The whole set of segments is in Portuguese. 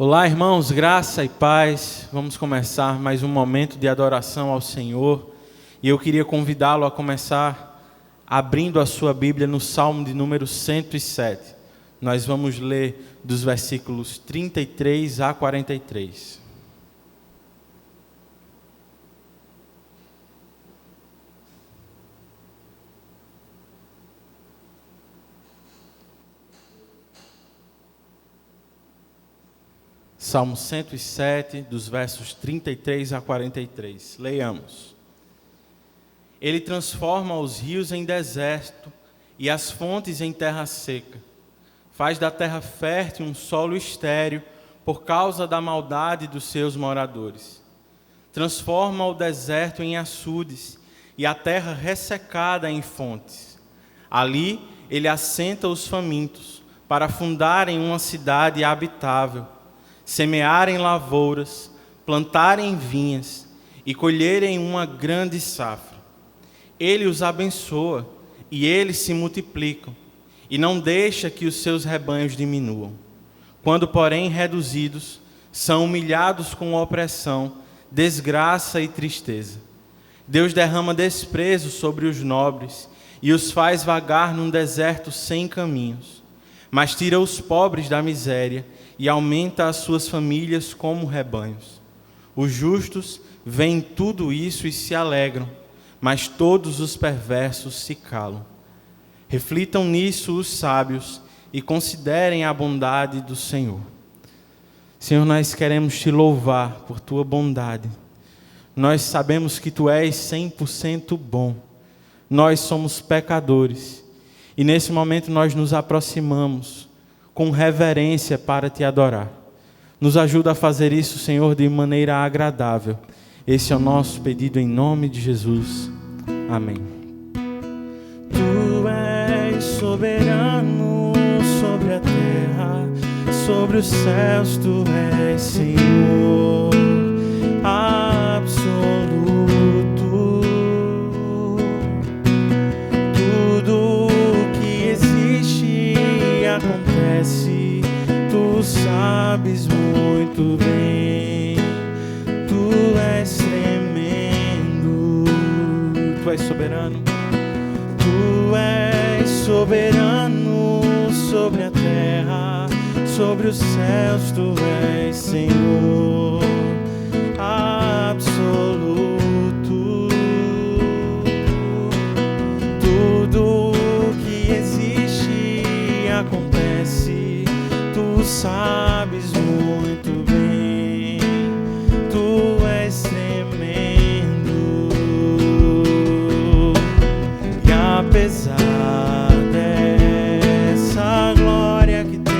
Olá, irmãos, graça e paz. Vamos começar mais um momento de adoração ao Senhor. E eu queria convidá-lo a começar abrindo a sua Bíblia no Salmo de número 107. Nós vamos ler dos versículos 33 a 43. Salmo 107, dos versos 33 a 43. Leiamos. Ele transforma os rios em deserto e as fontes em terra seca. Faz da terra fértil um solo estéril por causa da maldade dos seus moradores. Transforma o deserto em açudes e a terra ressecada em fontes. Ali ele assenta os famintos para fundarem uma cidade habitável, semearem lavouras, plantarem vinhas e colherem uma grande safra. Ele os abençoa e eles se multiplicam, e não deixa que os seus rebanhos diminuam. Quando, porém, reduzidos, são humilhados com opressão, desgraça e tristeza. Deus derrama desprezo sobre os nobres e os faz vagar num deserto sem caminhos. Mas tira os pobres da miséria e aumenta as suas famílias como rebanhos. Os justos veem tudo isso e se alegram, mas todos os perversos se calam. Reflitam nisso os sábios e considerem a bondade do Senhor. Senhor, nós queremos te louvar por tua bondade. Nós sabemos que tu és 100% bom. Nós somos pecadores e nesse momento nós nos aproximamos com reverência para te adorar. Nos ajuda a fazer isso, Senhor, de maneira agradável. Esse é o nosso pedido em nome de Jesus. Amém. Tu és soberano sobre a terra, sobre os céus, tu és Senhor absoluto. Tudo que existe acontece, tu sabes muito bem. Tu és tremendo, tu és soberano. Tu és soberano sobre a terra, sobre os céus, tu és Senhor absoluto. Tudo que existe acontece, tu sabes muito bem. Tu és tremendo. E apesar dessa glória que tens,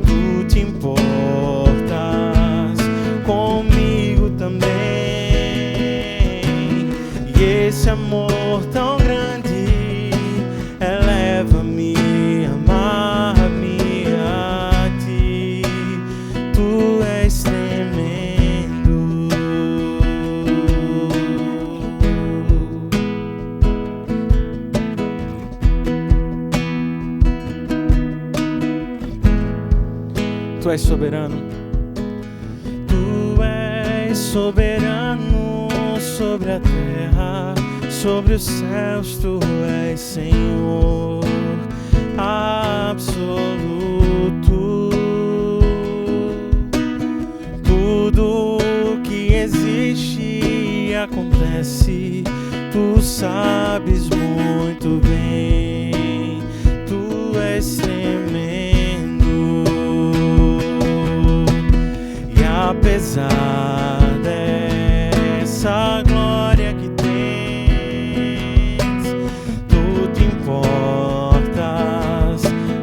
tu te importas comigo também. E esse amor tão grande eleva-me, amar-me a ti. Tu és tremendo. Tu és soberano. Tu és soberano sobre a terra, sobre os céus, tu és Senhor absoluto. Tudo que existe acontece, tu sabes muito bem. Tu és tremendo. E apesar dessa glória que tens, tu te importas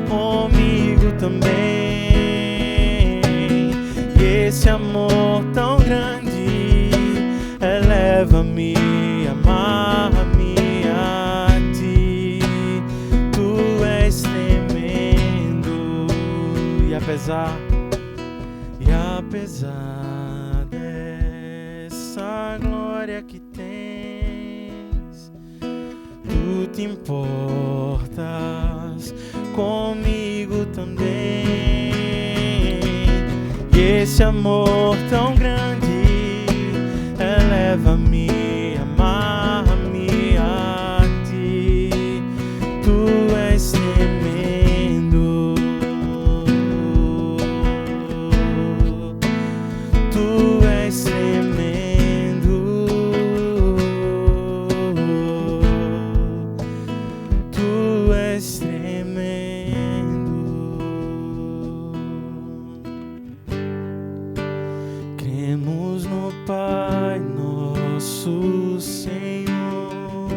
comigo também. E esse amor tão grande eleva-me, amar-me a ti. Tu és tremendo. E apesar dessa glória que tens, tu te importas comigo também. esse amor tão grande eleva-me, amarra-me a ti. Tu és tremendo, tu és tremendo, tu és tremendo. Cremos no Pai nosso Senhor,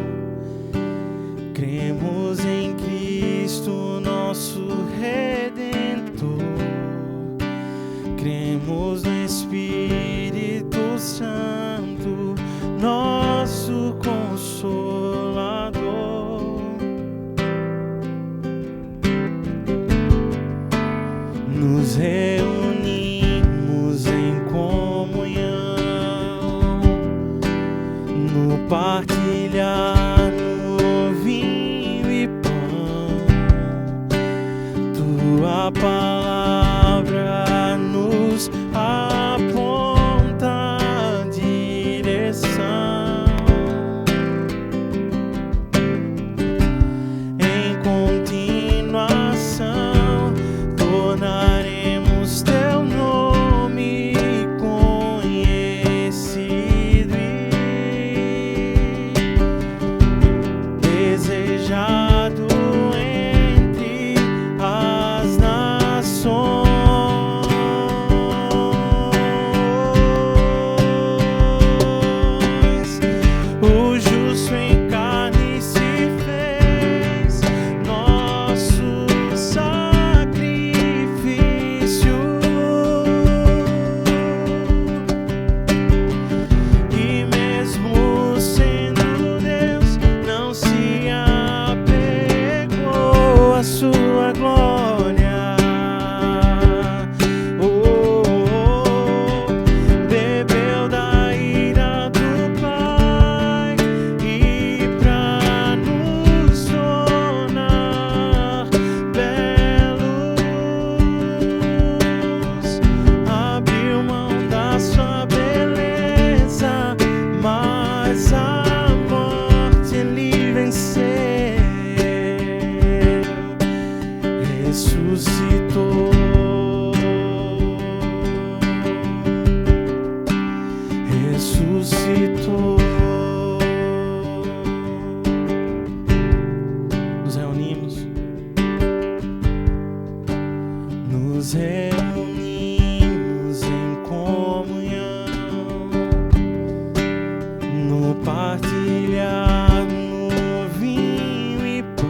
cremos em Cristo nosso Redentor, cremos no Espírito Santo, nosso Consolador. Nos reunimos em comunhão, no partilhar no vinho e pão. Tua palavra nos aponta a direção. Em continuação tornaremos teu nome conhecido e desejado entre as nações. O justo em carne se fez nosso sacrifício, e mesmo sendo Deus, não se apegou à sua glória. Bebeu da ira do Pai e pra nos tornar belos, abriu mão da sua beleza, mas a morte ele venceu. Ressuscitou, ressuscitou. Nos reunimos, nos reunimos em comunhão, no partilhar no vinho e pão.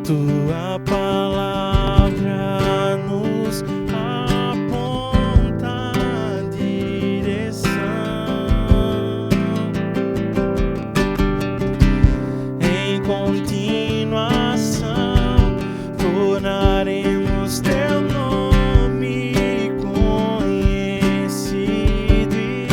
Tua palavra nos aponta a direção. Em continuação tornaremos teu nome conhecido e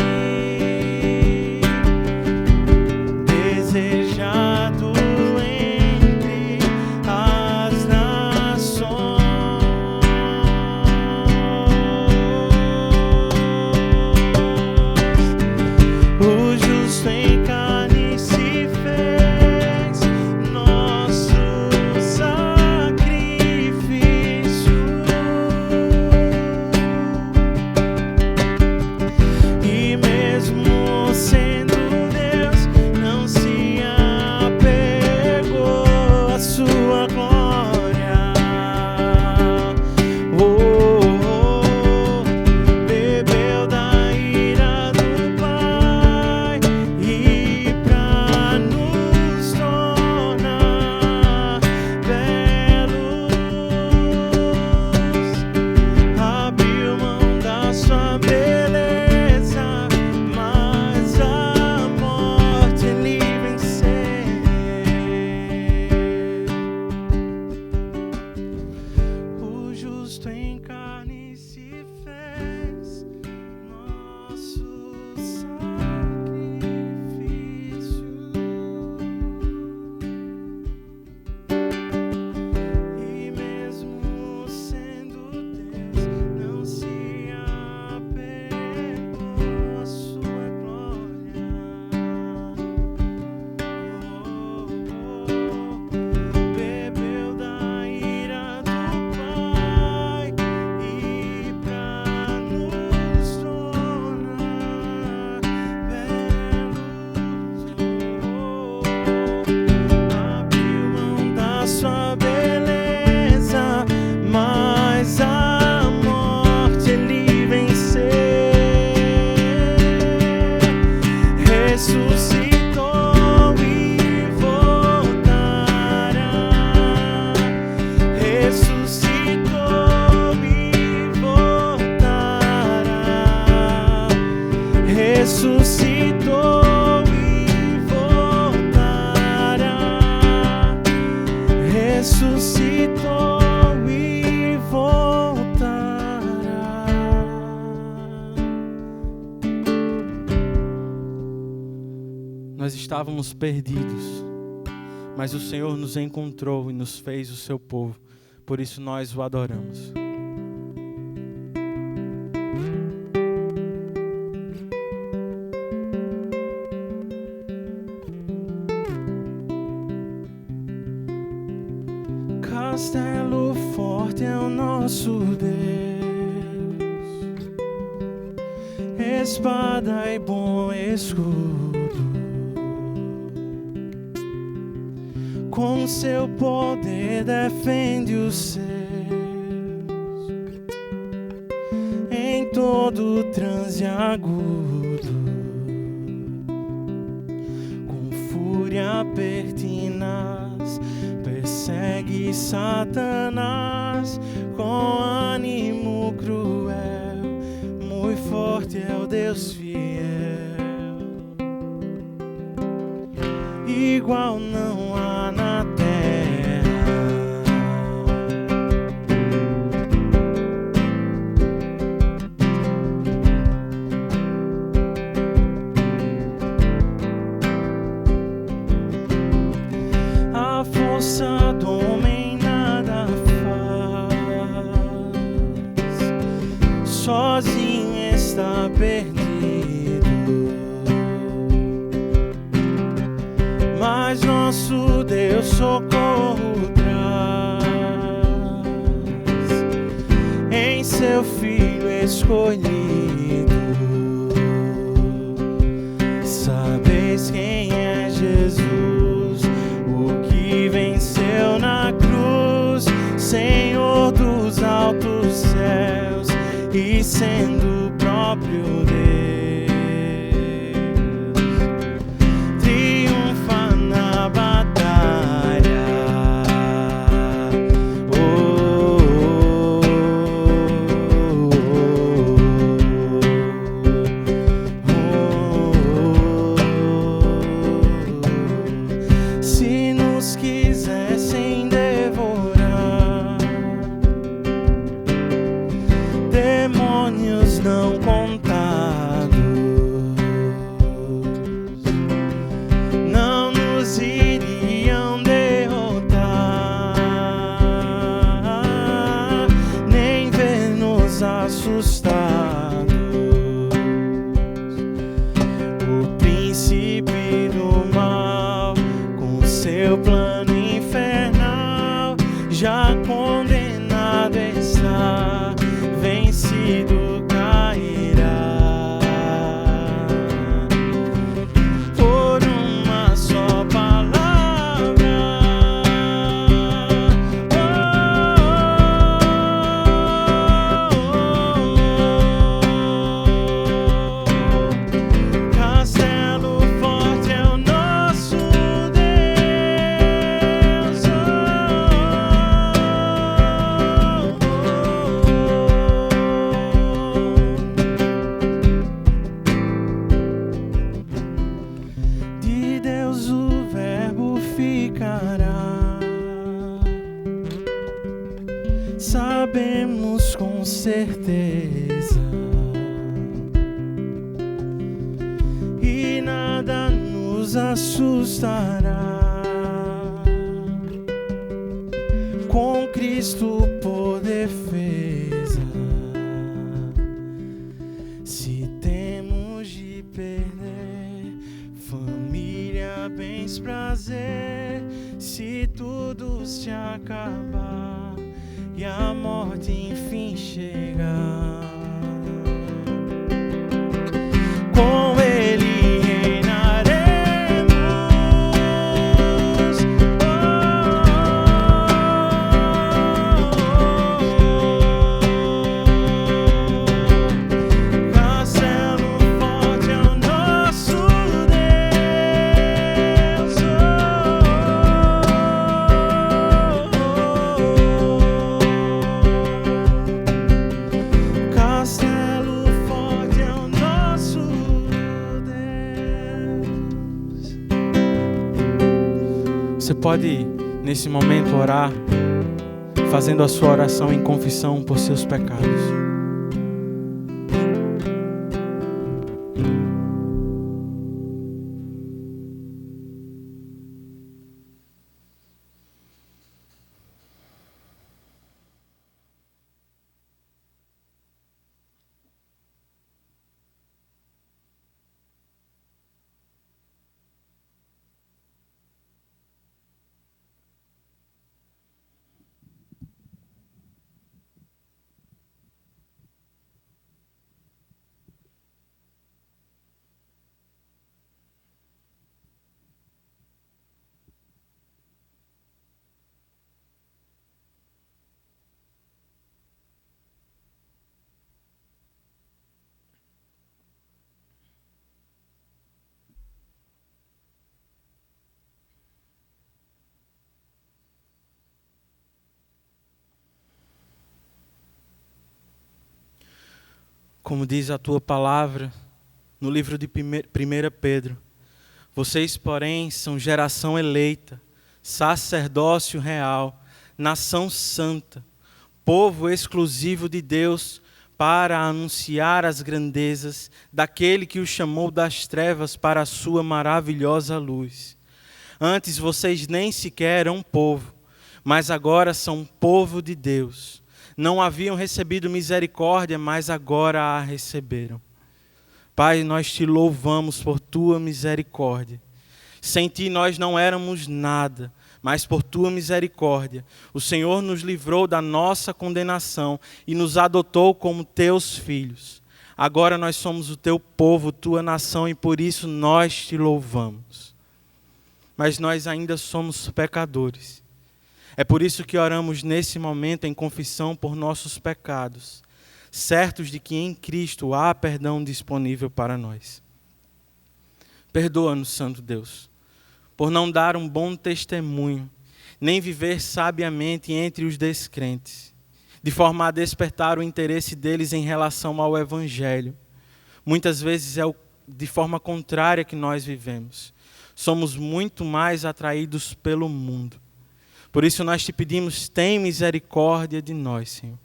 Nós estávamos perdidos, mas o Senhor nos encontrou e nos fez o seu povo. Por isso nós o adoramos. Castelo forte é o nosso Deus, espada e bom escudo. Com seu poder defende os seus em todo transe agudo. Com fúria pertinaz persegue Satanás. Com ânimo cruel, muito forte é o Deus fiel. Igual não há na terra. A força do homem nada faz, sozinho está perdido. Mas nosso Deus socorro traz em seu Filho escolhido. Sabeis quem é Jesus, o que venceu na cruz, Senhor dos altos céus e sendo o próprio Deus. Demônios não contados não nos iriam derrotar, nem ver-nos assustados. O príncipe do mal, com seu plano infernal, já condenado está, vencido cairá. Por uma só palavra, Castelo forte é o nosso Deus. De Deus o Verbo ficará, sabemos com certeza, e nada nos assustará. Com Cristo por defesa, se temos de perder família, bens, prazer, se tudo se acabar e a morte enfim chegar, com Ele reinaremos. Castelo forte é o nosso Deus. Castelo forte é o nosso Deus. Você pode, nesse momento, orar, fazendo a sua oração em confissão por seus pecados. Como diz a tua palavra no livro de 1 Pedro, vocês, porém, são geração eleita, sacerdócio real, nação santa, povo exclusivo de Deus, para anunciar as grandezas daquele que os chamou das trevas para a sua maravilhosa luz. Antes vocês nem sequer eram povo, mas agora são povo de Deus. Não haviam recebido misericórdia, mas agora a receberam. Pai, nós te louvamos por tua misericórdia. Sem ti nós não éramos nada, mas por tua misericórdia, o Senhor nos livrou da nossa condenação e nos adotou como teus filhos. Agora nós somos o teu povo, tua nação, e por isso nós te louvamos. Mas nós ainda somos pecadores. É por isso que oramos nesse momento em confissão por nossos pecados, certos de que em Cristo há perdão disponível para nós. Perdoa-nos, Santo Deus, por não dar um bom testemunho, nem viver sabiamente entre os descrentes, de forma a despertar o interesse deles em relação ao Evangelho. Muitas vezes é de forma contrária que nós vivemos. Somos muito mais atraídos pelo mundo. Por isso nós te pedimos, tem misericórdia de nós, Senhor.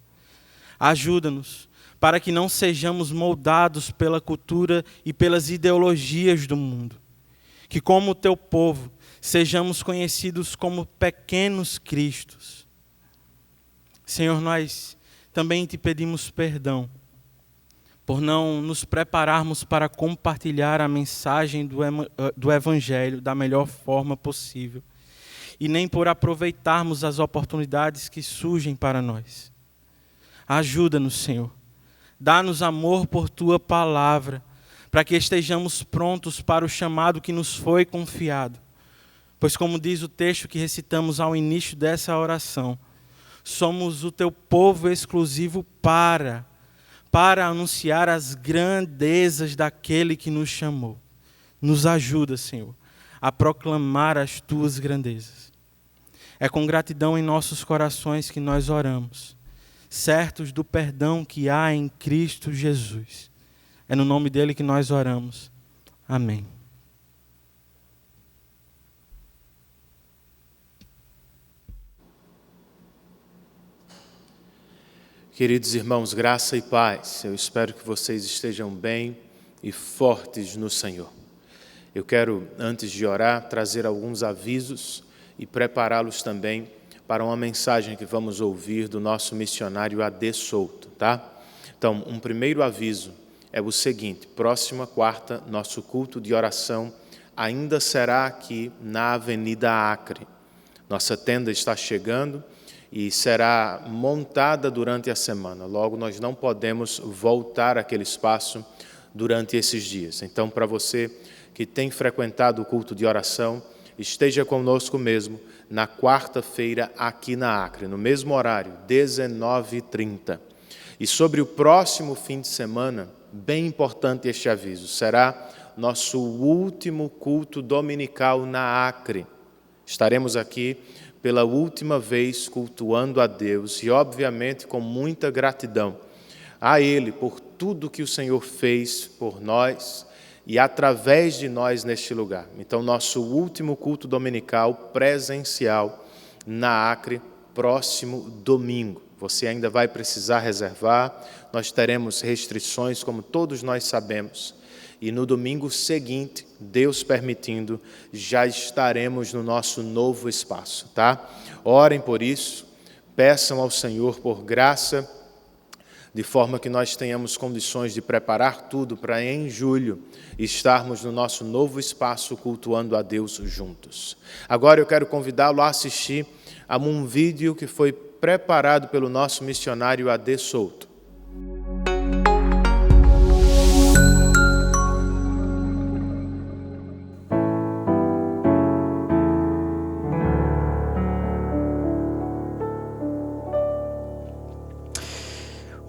Ajuda-nos para que não sejamos moldados pela cultura e pelas ideologias do mundo. Que como o teu povo, sejamos conhecidos como pequenos cristos. Senhor, nós também te pedimos perdão por não nos prepararmos para compartilhar a mensagem do Evangelho da melhor forma possível e nem por aproveitarmos as oportunidades que surgem para nós. Ajuda-nos, Senhor. Dá-nos amor por tua palavra, para que estejamos prontos para o chamado que nos foi confiado. Pois como diz o texto que recitamos ao início dessa oração, somos o teu povo exclusivo para anunciar as grandezas daquele que nos chamou. Nos ajuda, Senhor, a proclamar as tuas grandezas. É com gratidão em nossos corações que nós oramos, certos do perdão que há em Cristo Jesus. É no nome dele que nós oramos. Amém. Queridos irmãos, graça e paz. Eu espero que vocês estejam bem e fortes no Senhor. Eu quero, antes de orar, trazer alguns avisos e prepará-los também para uma mensagem que vamos ouvir do nosso missionário AD Souto, tá? Então, um primeiro aviso é o seguinte: próxima quarta, nosso culto de oração ainda será aqui na Avenida Acre. Nossa tenda está chegando e será montada durante a semana. Logo, nós não podemos voltar àquele espaço durante esses dias. Então, para você que tem frequentado o culto de oração, esteja conosco mesmo na quarta-feira aqui na Acre, no mesmo horário, 19h30. E sobre o próximo fim de semana, bem importante este aviso, será nosso último culto dominical na Acre. Estaremos aqui pela última vez cultuando a Deus e, obviamente, com muita gratidão a Ele por tudo que o Senhor fez por nós e através de nós neste lugar. Então, nosso último culto dominical presencial na Acre, próximo domingo. Você ainda vai precisar reservar, nós teremos restrições, como todos nós sabemos. E no domingo seguinte, Deus permitindo, já estaremos no nosso novo espaço, tá? Orem por isso, peçam ao Senhor por graça, de forma que nós tenhamos condições de preparar tudo para em julho estarmos no nosso novo espaço cultuando a Deus juntos. Agora eu quero convidá-lo a assistir a um vídeo que foi preparado pelo nosso missionário AD Souto.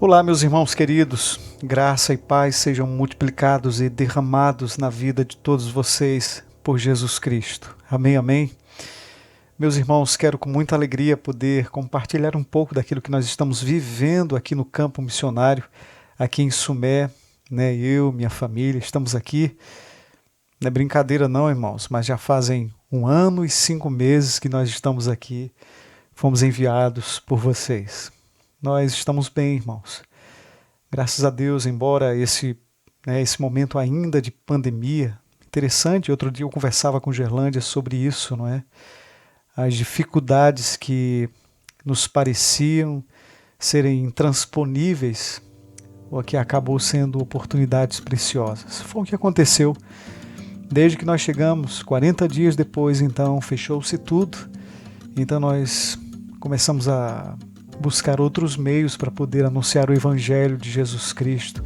Olá, meus irmãos queridos, graça e paz sejam multiplicados e derramados na vida de todos vocês por Jesus Cristo. Amém, amém? Meus irmãos, quero com muita alegria poder compartilhar um pouco daquilo que nós estamos vivendo aqui no campo missionário, aqui em Sumé, né? Eu, minha família, estamos aqui. Não é brincadeira não, irmãos, mas já fazem 1 ano e 5 meses que nós estamos aqui. Fomos enviados por vocês. Nós estamos bem, irmãos. Graças a Deus, embora esse momento ainda de pandemia, interessante, outro dia eu conversava com Gerlândia sobre isso, não é? As dificuldades que nos pareciam serem intransponíveis, o que acabou sendo oportunidades preciosas. Foi o que aconteceu. Desde que nós chegamos, 40 dias depois, então, fechou-se tudo. Então nós começamos a buscar outros meios para poder anunciar o Evangelho de Jesus Cristo,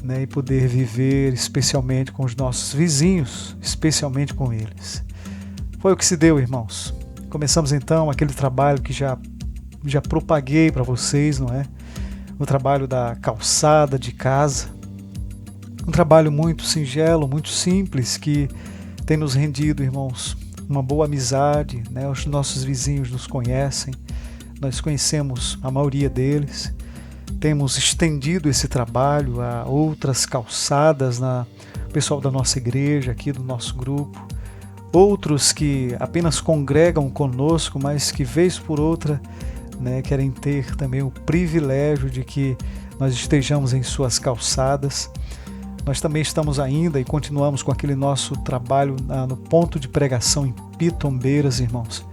né, e poder viver especialmente com os nossos vizinhos, especialmente com eles. Foi o que se deu, irmãos. Começamos então aquele trabalho que já propaguei para vocês, não é? O trabalho da calçada de casa. Um trabalho muito singelo, muito simples, que tem nos rendido, irmãos, uma boa amizade, né? Os nossos vizinhos nos conhecem, nós conhecemos a maioria deles. Temos estendido esse trabalho a outras calçadas, o pessoal da nossa igreja, aqui do nosso grupo. Outros que apenas congregam conosco, mas que vez por outra, né, querem ter também o privilégio de que nós estejamos em suas calçadas. Nós também estamos ainda e continuamos com aquele nosso trabalho no ponto de pregação em Pitombeiras, irmãos.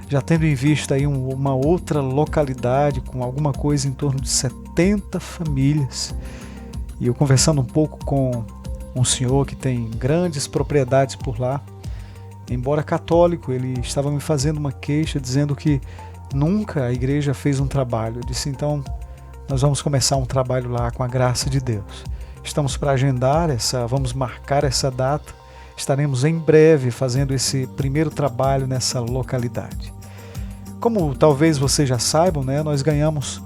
Já tendo em vista aí uma outra localidade com alguma coisa em torno de 70 famílias. E eu conversando um pouco com um senhor que tem grandes propriedades por lá, embora católico, ele estava me fazendo uma queixa dizendo que nunca a igreja fez um trabalho. Eu disse, então, nós vamos começar um trabalho lá com a graça de Deus. Estamos para agendar vamos marcar essa data. Estaremos em breve fazendo esse primeiro trabalho nessa localidade. Como talvez vocês já saibam, né, nós ganhamos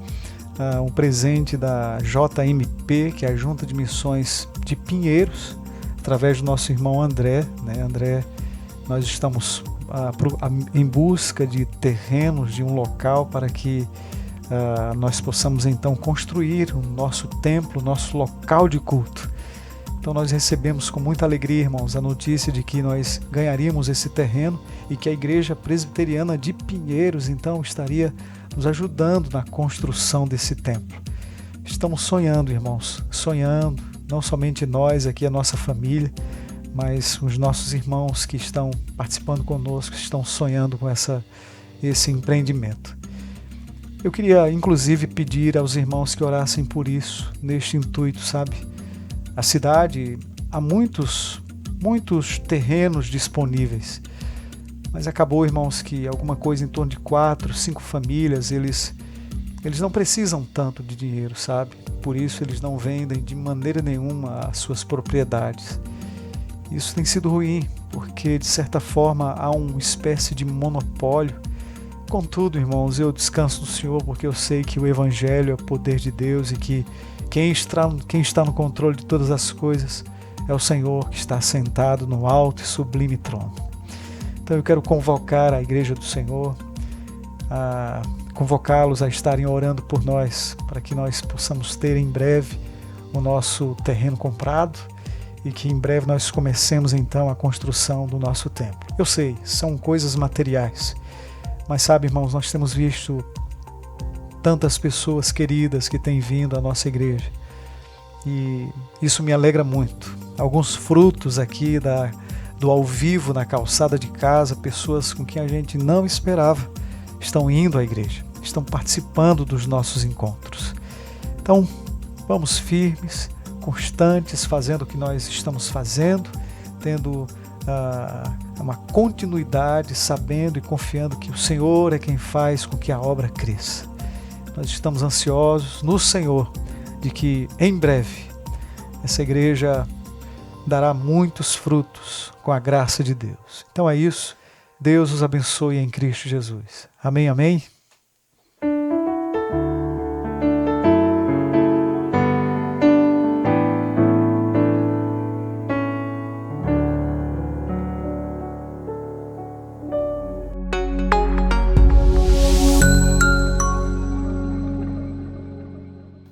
um presente da JMP, que é a Junta de Missões de Pinheiros, através do nosso irmão André. Né? André, nós estamos em busca de terrenos, de um local para que nós possamos então construir o nosso templo, o nosso local de culto. Então nós recebemos com muita alegria, irmãos, a notícia de que nós ganharíamos esse terreno e que a Igreja Presbiteriana de Pinheiros então estaria nos ajudando na construção desse templo. Estamos sonhando, irmãos, sonhando, não somente nós aqui, a nossa família, mas os nossos irmãos que estão participando conosco, estão sonhando com esse empreendimento. Eu queria, inclusive, pedir aos irmãos que orassem por isso, neste intuito, sabe? A cidade, há muitos terrenos disponíveis, mas acabou, irmãos, que alguma coisa em torno de 4, 5 famílias, eles não precisam tanto de dinheiro, sabe? Por isso eles não vendem de maneira nenhuma as suas propriedades. Isso tem sido ruim, porque de certa forma há uma espécie de monopólio. Contudo, irmãos, eu descanso do Senhor, porque eu sei que o Evangelho é o poder de Deus e que quem está no controle de todas as coisas é o Senhor, que está sentado no alto e sublime trono. Então eu quero convocar a Igreja do Senhor, convocá-los a estarem orando por nós, para que nós possamos ter em breve o nosso terreno comprado e que em breve nós comecemos então a construção do nosso templo. Eu sei, são coisas materiais, mas sabe, irmãos, nós temos visto tantas pessoas queridas que têm vindo à nossa igreja e isso me alegra muito. Alguns frutos aqui do ao vivo na calçada de casa, pessoas com quem a gente não esperava estão indo à igreja, estão participando dos nossos encontros. Então, vamos firmes, constantes, fazendo o que nós estamos fazendo, tendo uma continuidade, sabendo e confiando que o Senhor é quem faz com que a obra cresça. Nós estamos ansiosos no Senhor de que em breve essa igreja dará muitos frutos com a graça de Deus. Então é isso. Deus os abençoe em Cristo Jesus. Amém, amém?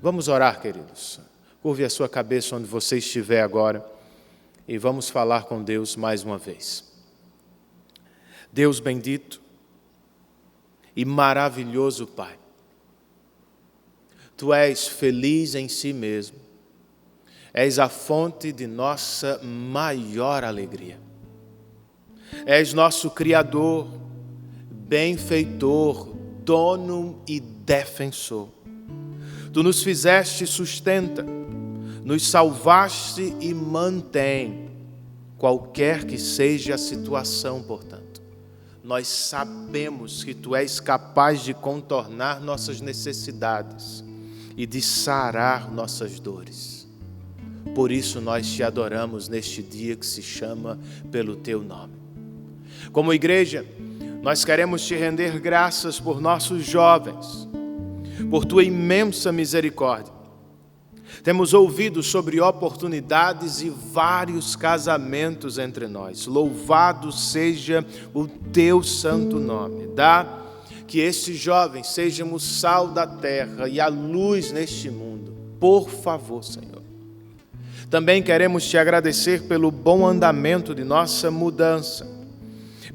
Vamos orar, queridos. Curve a sua cabeça onde você estiver agora e vamos falar com Deus mais uma vez. Deus bendito e maravilhoso Pai, Tu és feliz em si mesmo, és a fonte de nossa maior alegria. És nosso Criador, benfeitor, dono e defensor. Tu nos fizeste e sustenta, nos salvaste e mantém, qualquer que seja a situação, portanto. Nós sabemos que Tu és capaz de contornar nossas necessidades e de sarar nossas dores. Por isso nós Te adoramos neste dia que se chama pelo Teu nome. Como igreja, nós queremos Te render graças por nossos jovens, por Tua imensa misericórdia. Temos ouvido sobre oportunidades e vários casamentos entre nós. Louvado seja o Teu santo nome. Dá que estes jovens sejam o sal da terra e a luz neste mundo. Por favor, Senhor. Também queremos Te agradecer pelo bom andamento de nossa mudança,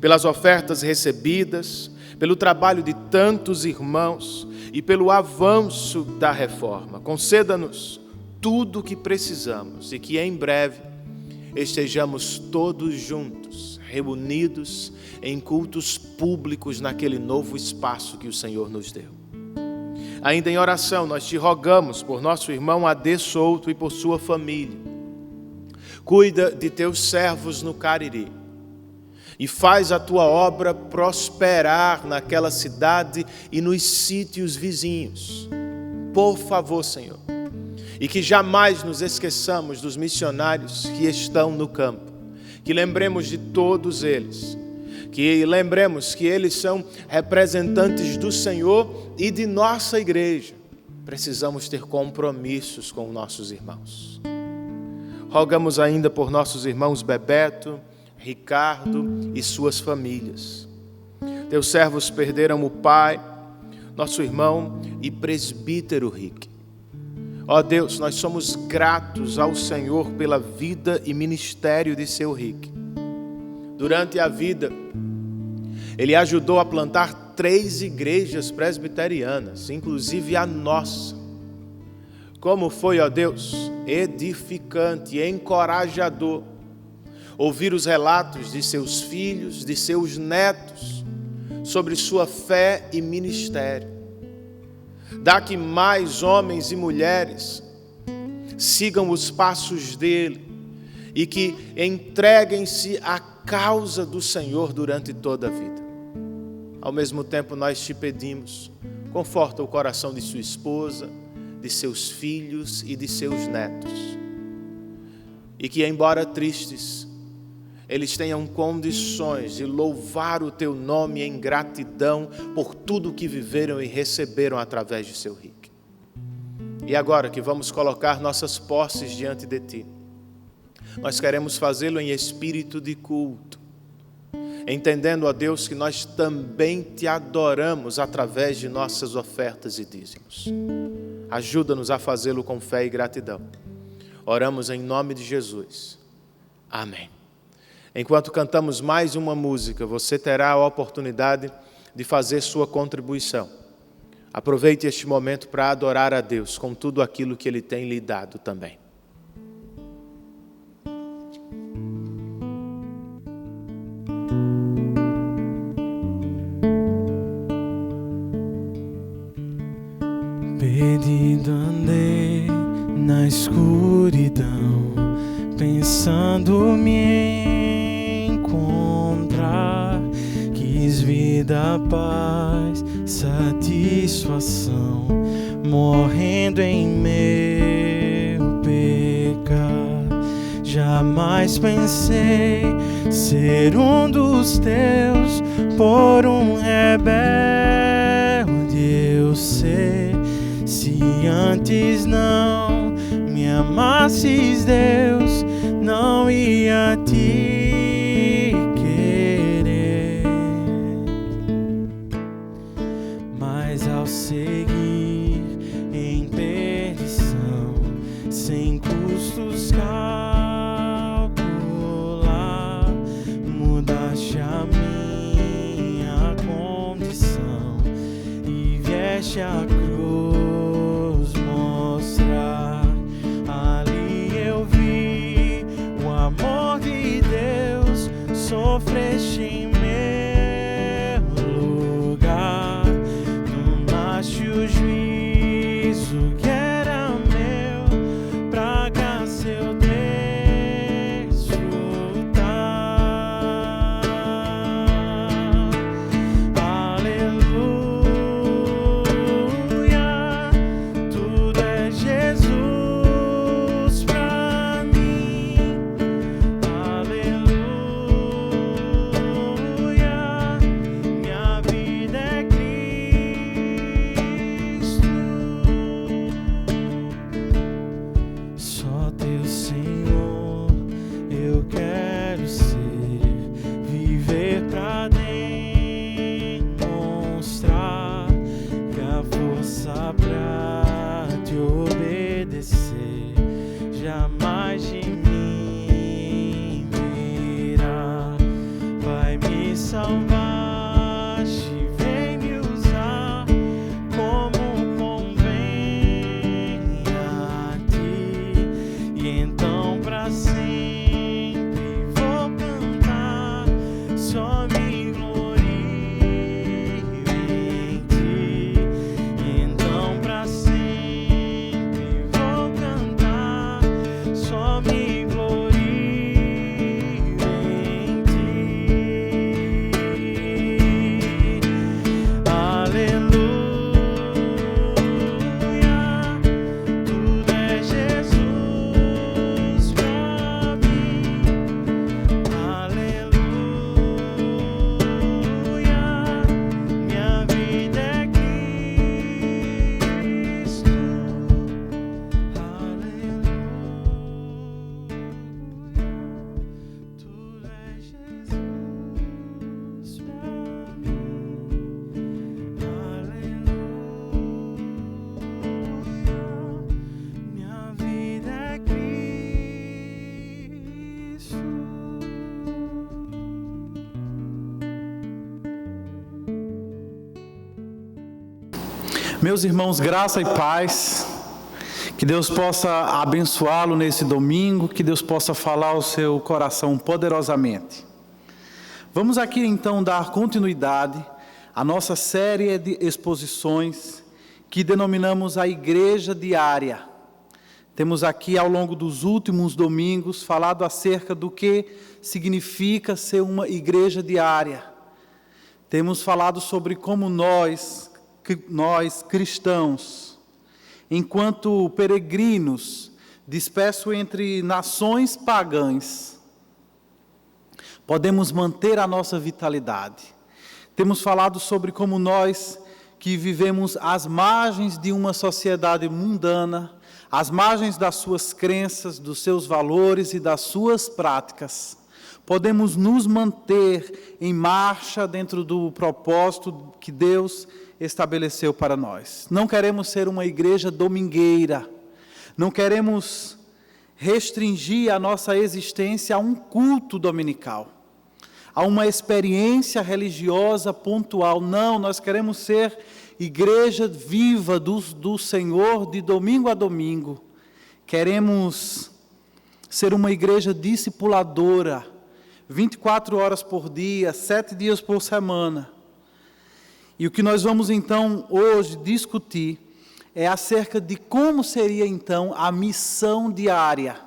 pelas ofertas recebidas, pelo trabalho de tantos irmãos e pelo avanço da reforma. Conceda-nos tudo o que precisamos e que em breve estejamos todos juntos, reunidos em cultos públicos naquele novo espaço que o Senhor nos deu. Ainda em oração, nós Te rogamos por nosso irmão Adê Souto e por sua família. Cuida de Teus servos no Cariri e faz a Tua obra prosperar naquela cidade e nos sítios vizinhos. Por favor, Senhor. E que jamais nos esqueçamos dos missionários que estão no campo. Que lembremos de todos eles. Que lembremos que eles são representantes do Senhor e de nossa igreja. Precisamos ter compromissos com nossos irmãos. Rogamos ainda por nossos irmãos Bebeto, Ricardo e suas famílias. Teus servos perderam o pai, nosso irmão e presbítero Rick. Ó Deus, nós somos gratos ao Senhor pela vida e ministério de seu Rick. Durante a vida, ele ajudou a plantar 3 igrejas presbiterianas, inclusive a nossa. Como foi, ó Deus, edificante e encorajador ouvir os relatos de seus filhos, de seus netos, sobre sua fé e ministério. Dá que mais homens e mulheres sigam os passos dele e que entreguem-se à causa do Senhor durante toda a vida. Ao mesmo tempo, nós Te pedimos, conforta o coração de sua esposa, de seus filhos e de seus netos. E que, embora tristes, eles tenham condições de louvar o Teu nome em gratidão por tudo que viveram e receberam através de seu Rick. E agora que vamos colocar nossas posses diante de Ti, nós queremos fazê-lo em espírito de culto, entendendo, ó Deus, que nós também Te adoramos através de nossas ofertas e dízimos. Ajuda-nos a fazê-lo com fé e gratidão. Oramos em nome de Jesus. Amém. Enquanto cantamos mais uma música, você terá a oportunidade de fazer sua contribuição. Aproveite este momento para adorar a Deus com tudo aquilo que Ele tem lhe dado também. Perdido andei na escuridão, pensando me encontrar. Quis vida, paz, satisfação, morrendo em meu pecado. Jamais pensei ser um dos Teus, por um rebelde eu sei. Se antes não me amasses, Deus, não ia Te querer. Mas ao seguir em perdição, sem vieste à cruz mostrar. Ali eu vi o amor de Deus, sofreste em meu lugar. Tomaste o juízo que era meu, pra graça eu jamais de mim virá. Vai me salvar, vem me usar como convém a ti. E então pra sempre vou cantar, só me glorio em ti. E então pra sempre vou cantar, só me glorio em ti. Aleluia, tudo é Jesus pra mim. Aleluia, minha vida é Cristo. Aleluia, tudo é Jesus pra mim. Aleluia, minha vida é Cristo. Meus irmãos, graça e paz, que Deus possa abençoá-lo nesse domingo, que Deus possa falar ao seu coração poderosamente. Vamos aqui então dar continuidade à nossa série de exposições que denominamos a Igreja Diária. Temos aqui ao longo dos últimos domingos falado acerca do que significa ser uma igreja diária. Temos falado sobre como nós cristãos, enquanto peregrinos dispersos entre nações pagãs, podemos manter a nossa vitalidade. Temos falado sobre como nós que vivemos às margens de uma sociedade mundana, às margens das suas crenças, dos seus valores e das suas práticas, podemos nos manter em marcha dentro do propósito que Deus estabeleceu para nós. Não queremos ser uma igreja domingueira, não queremos restringir a nossa existência a um culto dominical, a uma experiência religiosa pontual. Não, nós queremos ser igreja viva do Senhor de domingo a domingo. Queremos ser uma igreja discipuladora, 24 horas por dia, 7 dias por semana. E o que nós vamos então hoje discutir é acerca de como seria então a missão diária.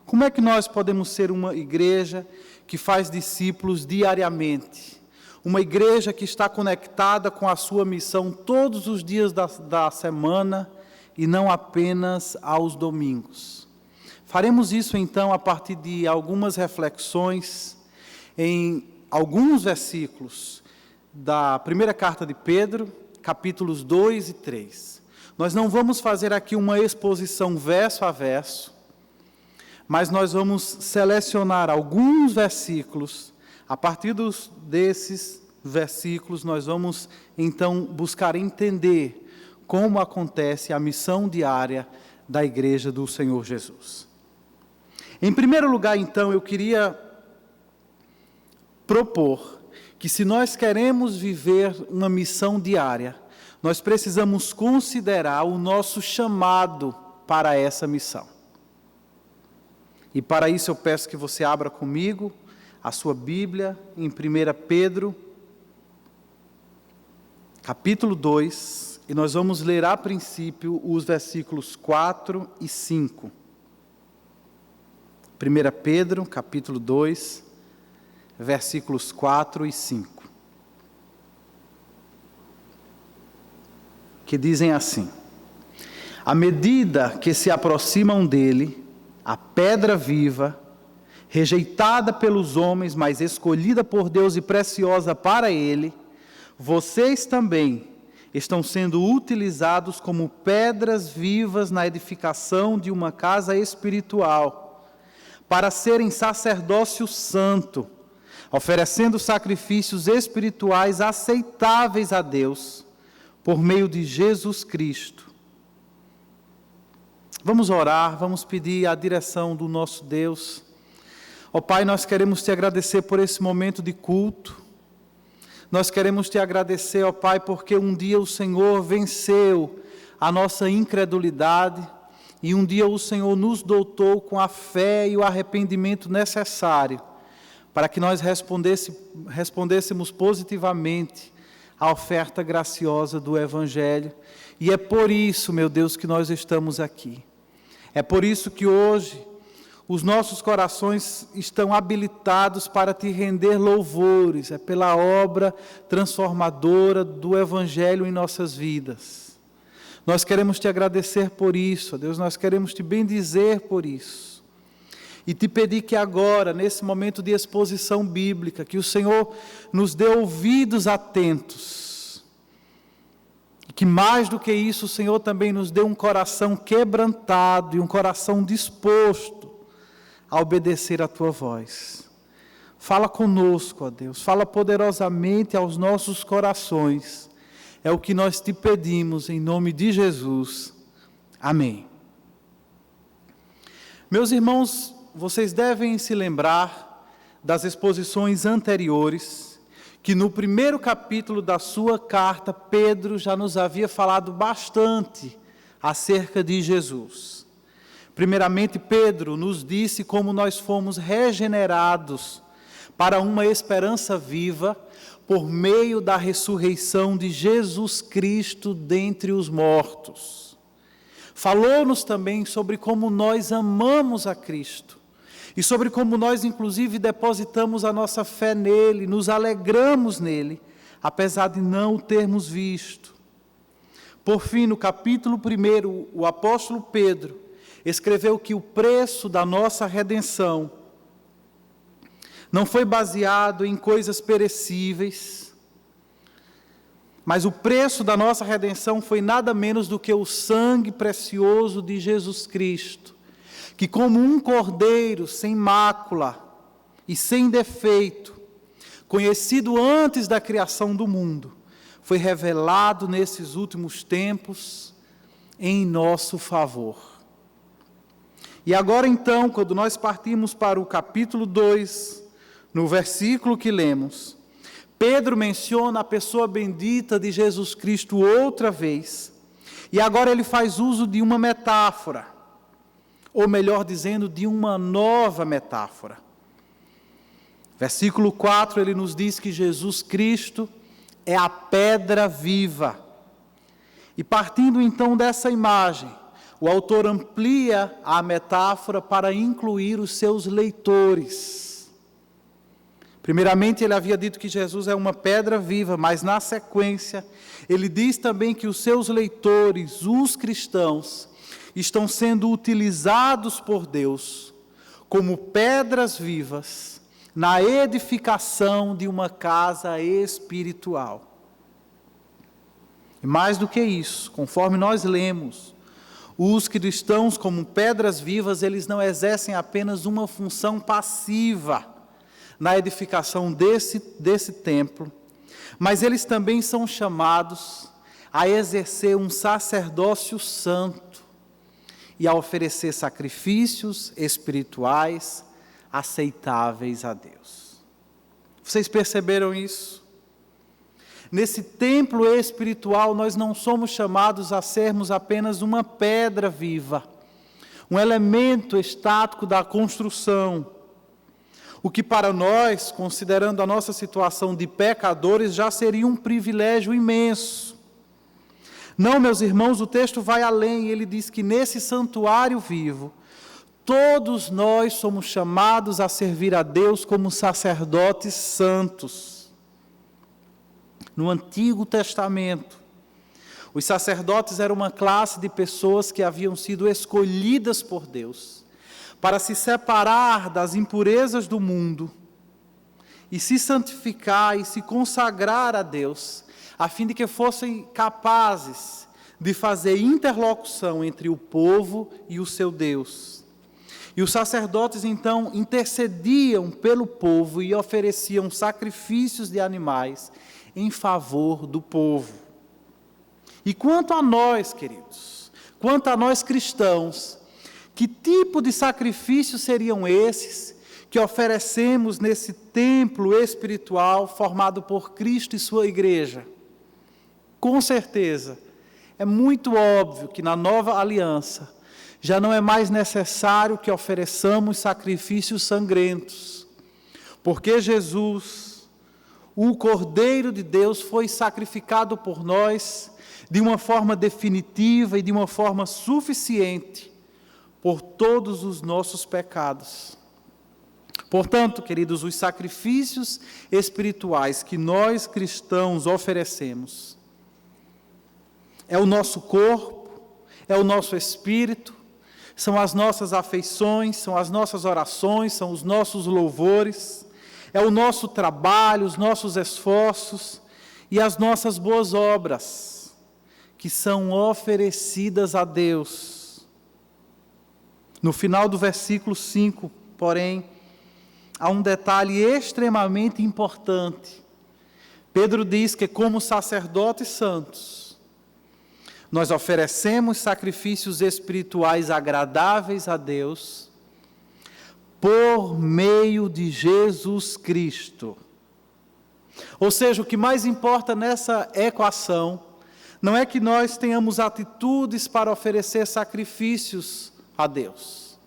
Como é que nós podemos ser uma igreja que faz discípulos diariamente? Uma igreja que está conectada com a sua missão todos os dias da semana e não apenas aos domingos. Faremos isso então a partir de algumas reflexões em alguns versículos da primeira carta de Pedro, capítulos 2 e 3. Nós não vamos fazer aqui uma exposição verso a verso, mas nós vamos selecionar alguns versículos. A partir desses versículos, nós vamos então buscar entender como acontece a missão diária da Igreja do Senhor Jesus. Em primeiro lugar, então, eu queria propor que se nós queremos viver uma missão diária, nós precisamos considerar o nosso chamado para essa missão. E para isso eu peço que você abra comigo a sua Bíblia em 1 Pedro, capítulo 2, e nós vamos ler a princípio os versículos 4 e 5. 1 Pedro, capítulo 2, versículos 4 e 5. Que dizem assim: à medida que se aproximam dele, a pedra viva, rejeitada pelos homens, mas escolhida por Deus e preciosa para ele, vocês também estão sendo utilizados como pedras vivas na edificação de uma casa espiritual, para serem sacerdócio santo, oferecendo sacrifícios espirituais aceitáveis a Deus, por meio de Jesus Cristo. Vamos orar, vamos pedir a direção do nosso Deus. Ó Pai, nós queremos te agradecer por esse momento de culto. Nós queremos te agradecer, ó Pai, porque um dia o Senhor venceu a nossa incredulidade e um dia o Senhor nos dotou com a fé e o arrependimento necessário para que nós respondêssemos positivamente à oferta graciosa do Evangelho. E é por isso, meu Deus, que nós estamos aqui. É por isso que hoje os nossos corações estão habilitados para te render louvores. É pela obra transformadora do Evangelho em nossas vidas. Nós queremos te agradecer por isso, ó Deus, nós queremos te bendizer por isso. E te pedir que agora, nesse momento de exposição bíblica, que o Senhor nos dê ouvidos atentos. E que mais do que isso, o Senhor também nos dê um coração quebrantado e um coração disposto a obedecer a tua voz. Fala conosco, ó Deus, fala poderosamente aos nossos corações. É o que nós te pedimos em nome de Jesus. Amém. Meus irmãos, vocês devem se lembrar das exposições anteriores, que no primeiro capítulo da sua carta, Pedro já nos havia falado bastante acerca de Jesus. Primeiramente, Pedro nos disse como nós fomos regenerados para uma esperança viva por meio da ressurreição de Jesus Cristo dentre os mortos. Falou-nos também sobre como nós amamos a Cristo e sobre como nós, inclusive, depositamos a nossa fé nele, nos alegramos nele, apesar de não o termos visto. Por fim, no capítulo 1, o apóstolo Pedro escreveu que o preço da nossa redenção não foi baseado em coisas perecíveis, mas o preço da nossa redenção foi nada menos do que o sangue precioso de Jesus Cristo, que como um cordeiro sem mácula e sem defeito, conhecido antes da criação do mundo, foi revelado nesses últimos tempos em nosso favor. E agora então, quando nós partimos para o capítulo 2, no versículo que lemos, Pedro menciona a pessoa bendita de Jesus Cristo outra vez, e agora ele faz uso de uma metáfora, ou melhor dizendo, de uma nova metáfora. Versículo 4, ele nos diz que Jesus Cristo é a pedra viva. E partindo então dessa imagem, o autor amplia a metáfora para incluir os seus leitores. Primeiramente, ele havia dito que Jesus é uma pedra viva, mas na sequência, ele diz também que os seus leitores, os cristãos, estão sendo utilizados por Deus como pedras vivas na edificação de uma casa espiritual. E mais do que isso, conforme nós lemos, os cristãos como pedras vivas, eles não exercem apenas uma função passiva na edificação desse templo, mas eles também são chamados a exercer um sacerdócio santo e a oferecer sacrifícios espirituais aceitáveis a Deus. Vocês perceberam isso? Nesse templo espiritual, nós não somos chamados a sermos apenas uma pedra viva, um elemento estático da construção, o que para nós, considerando a nossa situação de pecadores, já seria um privilégio imenso. Não, meus irmãos, o texto vai além, ele diz que nesse santuário vivo, todos nós somos chamados a servir a Deus como sacerdotes santos. No Antigo Testamento, os sacerdotes eram uma classe de pessoas que haviam sido escolhidas por Deus para se separar das impurezas do mundo e se santificar e se consagrar a Deus, a fim de que fossem capazes de fazer interlocução entre o povo e o seu Deus. E os sacerdotes, então, intercediam pelo povo e ofereciam sacrifícios de animais em favor do povo. E quanto a nós, queridos, quanto a nós cristãos, que tipo de sacrifícios seriam esses que oferecemos nesse templo espiritual formado por Cristo e sua igreja? Com certeza, é muito óbvio que na nova aliança já não é mais necessário que ofereçamos sacrifícios sangrentos, porque Jesus, o Cordeiro de Deus, foi sacrificado por nós de uma forma definitiva e de uma forma suficiente por todos os nossos pecados. Portanto, queridos, os sacrifícios espirituais que nós cristãos oferecemos é o nosso corpo, é o nosso espírito, são as nossas afeições, são as nossas orações, são os nossos louvores, é o nosso trabalho, os nossos esforços e as nossas boas obras, que são oferecidas a Deus. No final do versículo 5, porém, há um detalhe extremamente importante. Pedro diz que, como sacerdotes santos, nós oferecemos sacrifícios espirituais agradáveis a Deus por meio de Jesus Cristo. Ou seja, o que mais importa nessa equação não é que nós tenhamos atitudes para oferecer sacrifícios a Deus.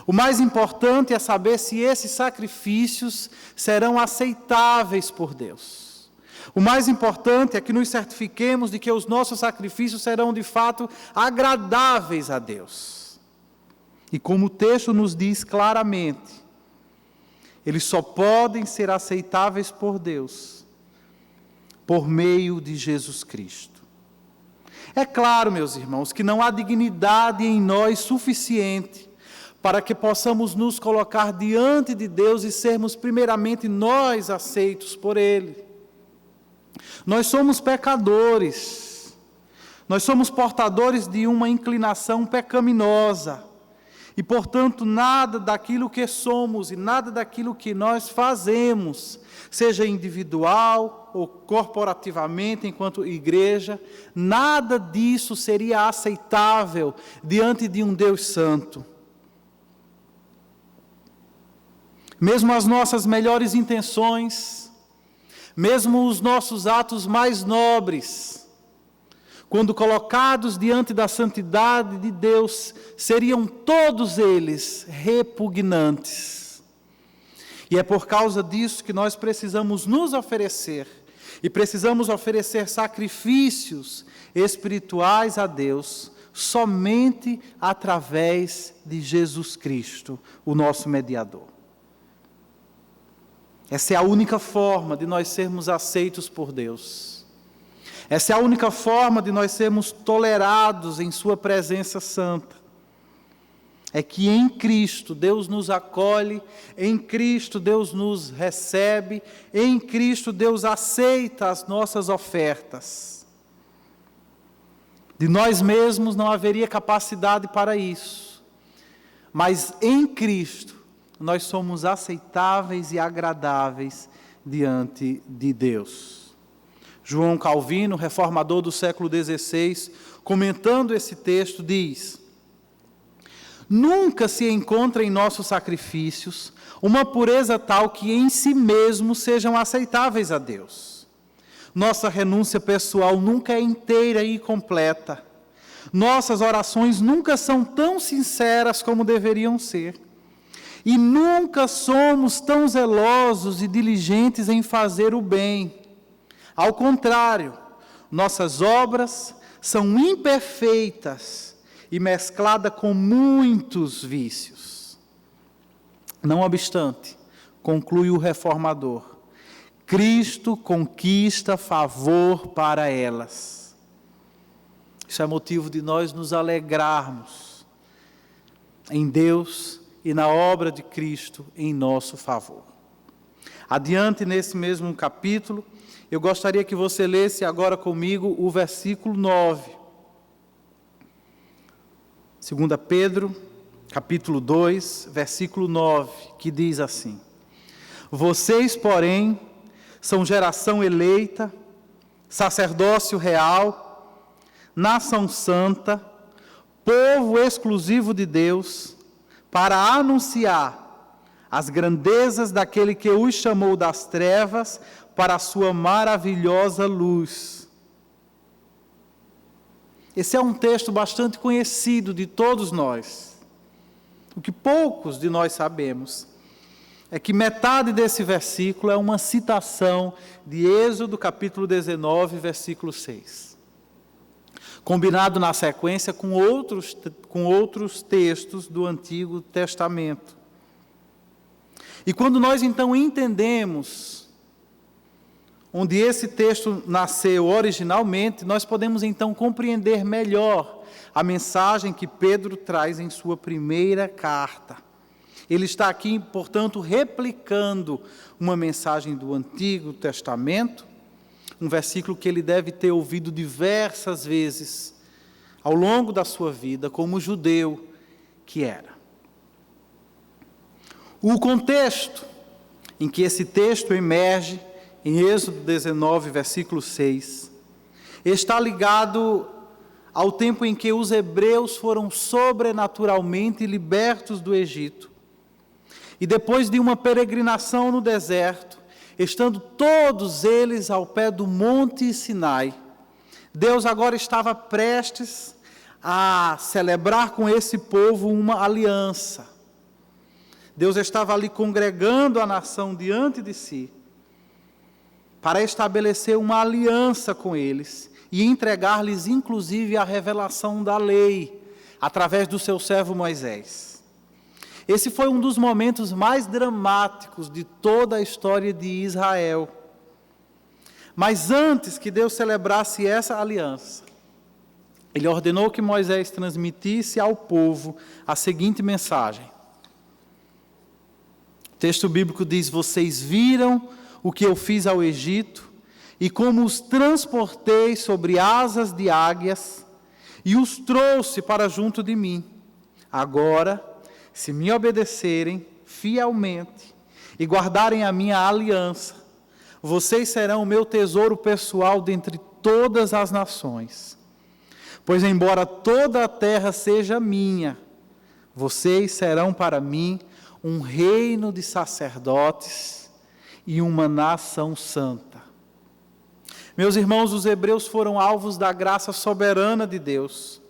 O mais importante é saber se esses sacrifícios serão aceitáveis por Deus. O mais importante é que nos certifiquemos de que os nossos sacrifícios serão de fato agradáveis a Deus. E como o texto nos diz claramente, eles só podem ser aceitáveis por Deus por meio de Jesus Cristo. É claro, meus irmãos, que não há dignidade em nós suficiente para que possamos nos colocar diante de Deus e sermos primeiramente nós aceitos por Ele. Nós somos pecadores, nós somos portadores de uma inclinação pecaminosa e, portanto, nada daquilo que somos e nada daquilo que nós fazemos, seja individual ou corporativamente enquanto igreja, nada disso seria aceitável diante de um Deus santo. Mesmo as nossas melhores intenções, mesmo os nossos atos mais nobres, quando colocados diante da santidade de Deus, seriam todos eles repugnantes. E é por causa disso que nós precisamos nos oferecer, e precisamos oferecer sacrifícios espirituais a Deus, somente através de Jesus Cristo, o nosso mediador. Essa é a única forma de nós sermos aceitos por Deus. Essa é a única forma de nós sermos tolerados em sua presença santa. É que em Cristo Deus nos acolhe, em Cristo Deus nos recebe, em Cristo Deus aceita as nossas ofertas. De nós mesmos não haveria capacidade para isso, mas em Cristo nós somos aceitáveis e agradáveis diante de Deus. João Calvino, reformador do século XVI, comentando esse texto, diz: nunca se encontra em nossos sacrifícios uma pureza tal que em si mesmos sejam aceitáveis a Deus. Nossa renúncia pessoal nunca é inteira e completa. Nossas orações nunca são tão sinceras como deveriam ser. E nunca somos tão zelosos e diligentes em fazer o bem. Ao contrário, nossas obras são imperfeitas e mescladas com muitos vícios. Não obstante, conclui o reformador, Cristo conquista favor para elas. Isso é motivo de nós nos alegrarmos em Deus e na obra de Cristo em nosso favor. Adiante, nesse mesmo capítulo, eu gostaria que você lesse agora comigo o versículo 9. 2 Pedro, capítulo 2, versículo 9, que diz assim: Vocês, porém, são geração eleita, sacerdócio real, nação santa, povo exclusivo de Deus, para anunciar as grandezas daquele que os chamou das trevas para a sua maravilhosa luz. Esse é um texto bastante conhecido de todos nós. O que poucos de nós sabemos é que metade desse versículo é uma citação de Êxodo, capítulo 19, versículo 6. Combinado na sequência com outros textos do Antigo Testamento. E quando nós então entendemos onde esse texto nasceu originalmente, nós podemos então compreender melhor a mensagem que Pedro traz em sua primeira carta. Ele está aqui, portanto, replicando uma mensagem do Antigo Testamento, um versículo que ele deve ter ouvido diversas vezes ao longo da sua vida, como judeu que era. O contexto em que esse texto emerge, em Êxodo 19, versículo 6, está ligado ao tempo em que os hebreus foram sobrenaturalmente libertos do Egito. E depois de uma peregrinação no deserto, estando todos eles ao pé do Monte Sinai, Deus agora estava prestes a celebrar com esse povo uma aliança. Deus estava ali congregando a nação diante de si, para estabelecer uma aliança com eles e entregar-lhes inclusive a revelação da lei, através do seu servo Moisés. Esse foi um dos momentos mais dramáticos de toda a história de Israel. Mas antes que Deus celebrasse essa aliança, Ele ordenou que Moisés transmitisse ao povo a seguinte mensagem. O texto bíblico diz: Vocês viram o que eu fiz ao Egito, e como os transportei sobre asas de águias, e os trouxe para junto de mim. Agora, se me obedecerem fielmente e guardarem a minha aliança, vocês serão o meu tesouro pessoal dentre todas as nações. Pois embora toda a terra seja minha, vocês serão para mim um reino de sacerdotes e uma nação santa. Meus irmãos, os hebreus foram alvos da graça soberana de Deus,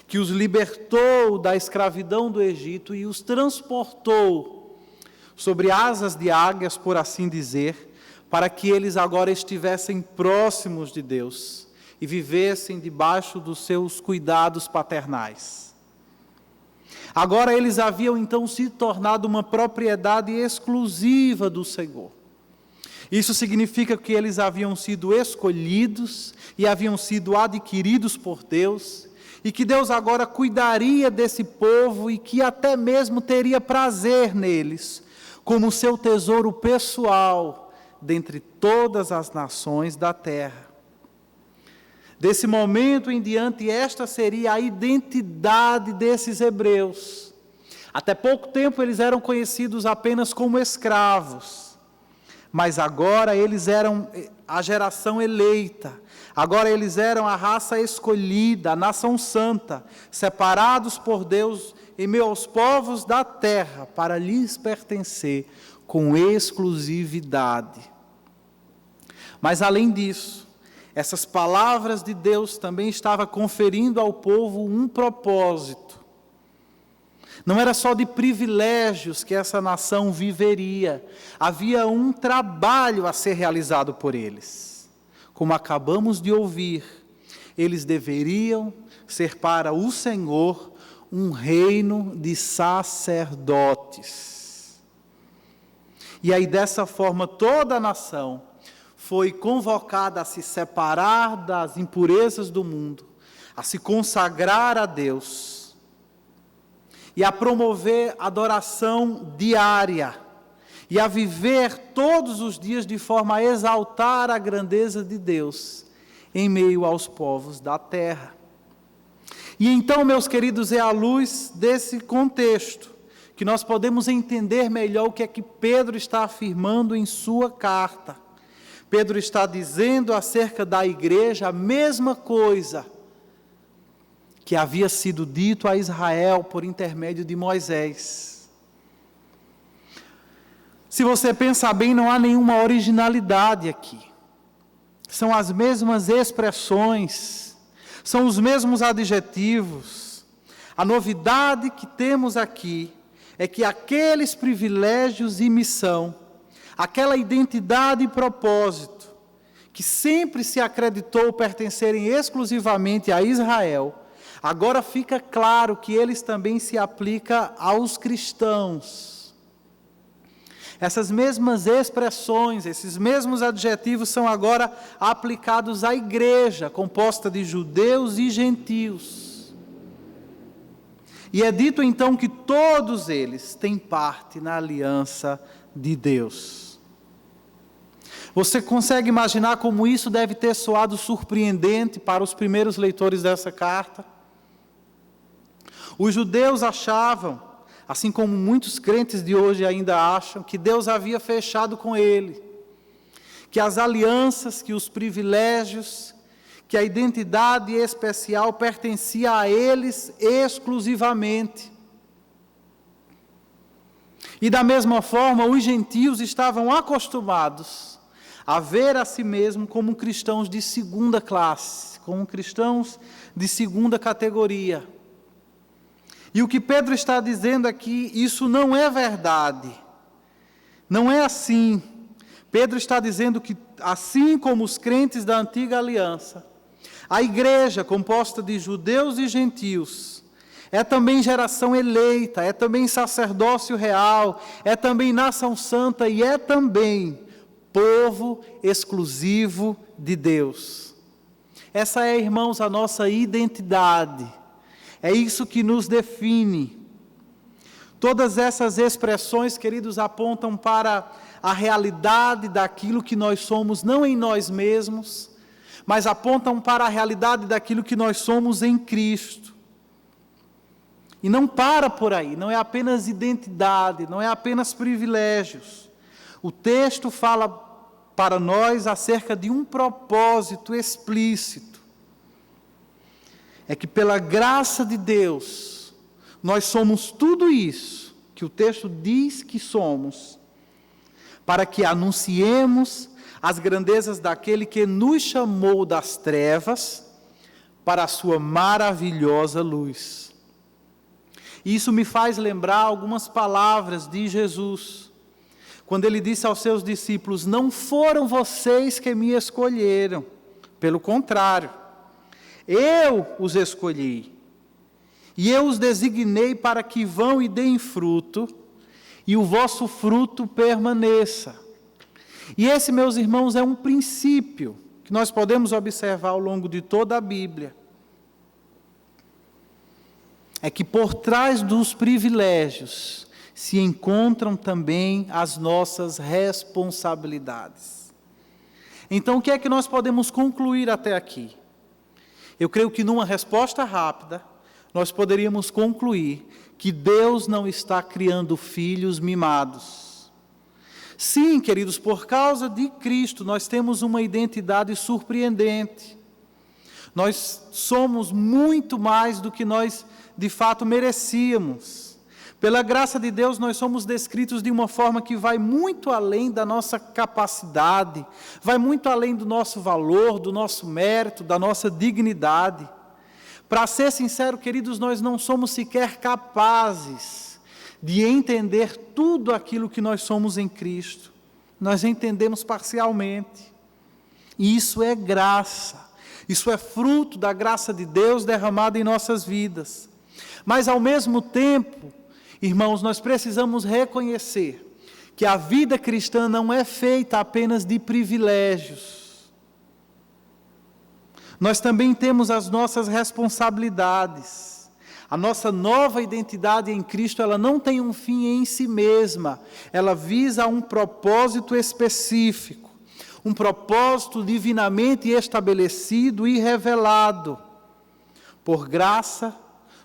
que os libertou da escravidão do Egito e os transportou sobre asas de águias, por assim dizer, para que eles agora estivessem próximos de Deus e vivessem debaixo dos seus cuidados paternais. Agora eles haviam então se tornado uma propriedade exclusiva do Senhor. Isso significa que eles haviam sido escolhidos e haviam sido adquiridos por Deus, e que Deus agora cuidaria desse povo e que até mesmo teria prazer neles, como seu tesouro pessoal dentre todas as nações da terra. Desse momento em diante, esta seria a identidade desses hebreus. Até pouco tempo eles eram conhecidos apenas como escravos, mas agora eles eram a geração eleita, agora eles eram a raça escolhida, a nação santa, separados por Deus em meio aos povos da terra, para lhes pertencer com exclusividade. Mas além disso, essas palavras de Deus também estavam conferindo ao povo um propósito. Não era só de privilégios que essa nação viveria, havia um trabalho a ser realizado por eles. Como acabamos de ouvir, eles deveriam ser para o Senhor um reino de sacerdotes. E aí, dessa forma, toda a nação foi convocada a se separar das impurezas do mundo, a se consagrar a Deus e a promover adoração diária e a viver todos os dias de forma a exaltar a grandeza de Deus em meio aos povos da terra. E então, meus queridos, é à luz desse contexto que nós podemos entender melhor o que é que Pedro está afirmando em sua carta. Pedro está dizendo acerca da igreja a mesma coisa que havia sido dito a Israel por intermédio de Moisés. Se você pensar bem, não há nenhuma originalidade aqui. São as mesmas expressões, são os mesmos adjetivos. A novidade que temos aqui é que aqueles privilégios e missão, aquela identidade e propósito, que sempre se acreditou pertencerem exclusivamente a Israel, agora fica claro que eles também se aplicam aos cristãos. Essas mesmas expressões, esses mesmos adjetivos são agora aplicados à igreja, composta de judeus e gentios. E é dito então que todos eles têm parte na aliança de Deus. Você consegue imaginar como isso deve ter soado surpreendente para os primeiros leitores dessa carta? Os judeus achavam, assim como muitos crentes de hoje ainda acham, que Deus havia fechado com ele, que as alianças, que os privilégios, que a identidade especial pertencia a eles exclusivamente. E da mesma forma, os gentios estavam acostumados a ver a si mesmos como cristãos de segunda classe, como cristãos de segunda categoria. E o que Pedro está dizendo aqui, isso não é verdade. Não é assim. Pedro está dizendo que, assim como os crentes da antiga aliança, a igreja, composta de judeus e gentios, é também geração eleita, é também sacerdócio real, é também nação santa e é também povo exclusivo de Deus. Essa é, irmãos, a nossa identidade. É isso que nos define. Todas essas expressões, queridos, apontam para a realidade daquilo que nós somos, não em nós mesmos, mas apontam para a realidade daquilo que nós somos em Cristo. E não para por aí, não é apenas identidade, não é apenas privilégios. O texto fala para nós acerca de um propósito explícito. É que pela graça de Deus, nós somos tudo isso que o texto diz que somos, para que anunciemos as grandezas daquele que nos chamou das trevas para a sua maravilhosa luz. Isso me faz lembrar algumas palavras de Jesus, quando ele disse aos seus discípulos: não foram vocês que me escolheram, pelo contrário, eu os escolhi, e eu os designei para que vão e deem fruto, e o vosso fruto permaneça. E esse, meus irmãos, é um princípio que nós podemos observar ao longo de toda a Bíblia. É que por trás dos privilégios se encontram também as nossas responsabilidades. Então, o que é que nós podemos concluir até aqui? Eu creio que numa resposta rápida, nós poderíamos concluir que Deus não está criando filhos mimados. Sim, queridos, por causa de Cristo, nós temos uma identidade surpreendente. Nós somos muito mais do que nós, de fato, merecíamos. Pela graça de Deus, nós somos descritos de uma forma que vai muito além da nossa capacidade, vai muito além do nosso valor, do nosso mérito, da nossa dignidade. Para ser sincero, queridos, nós não somos sequer capazes de entender tudo aquilo que nós somos em Cristo. Nós entendemos parcialmente. E isso é graça. Isso é fruto da graça de Deus derramada em nossas vidas. Mas, ao mesmo tempo, irmãos, nós precisamos reconhecer que a vida cristã não é feita apenas de privilégios. Nós também temos as nossas responsabilidades. A nossa nova identidade em Cristo, ela não tem um fim em si mesma. Ela visa um propósito específico. Um propósito divinamente estabelecido e revelado. Por graça,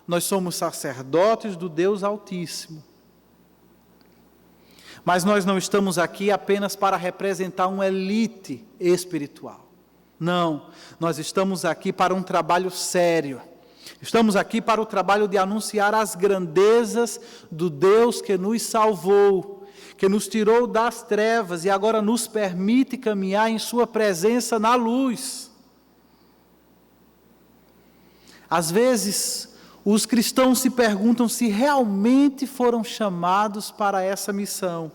nós somos sacerdotes do Deus Altíssimo. Mas nós não estamos aqui apenas para representar uma elite espiritual. Não, nós estamos aqui para um trabalho sério. Estamos aqui para o trabalho de anunciar as grandezas do Deus que nos salvou, que nos tirou das trevas e agora nos permite caminhar em sua presença na luz. Às vezes, os cristãos se perguntam se realmente foram chamados para essa missão.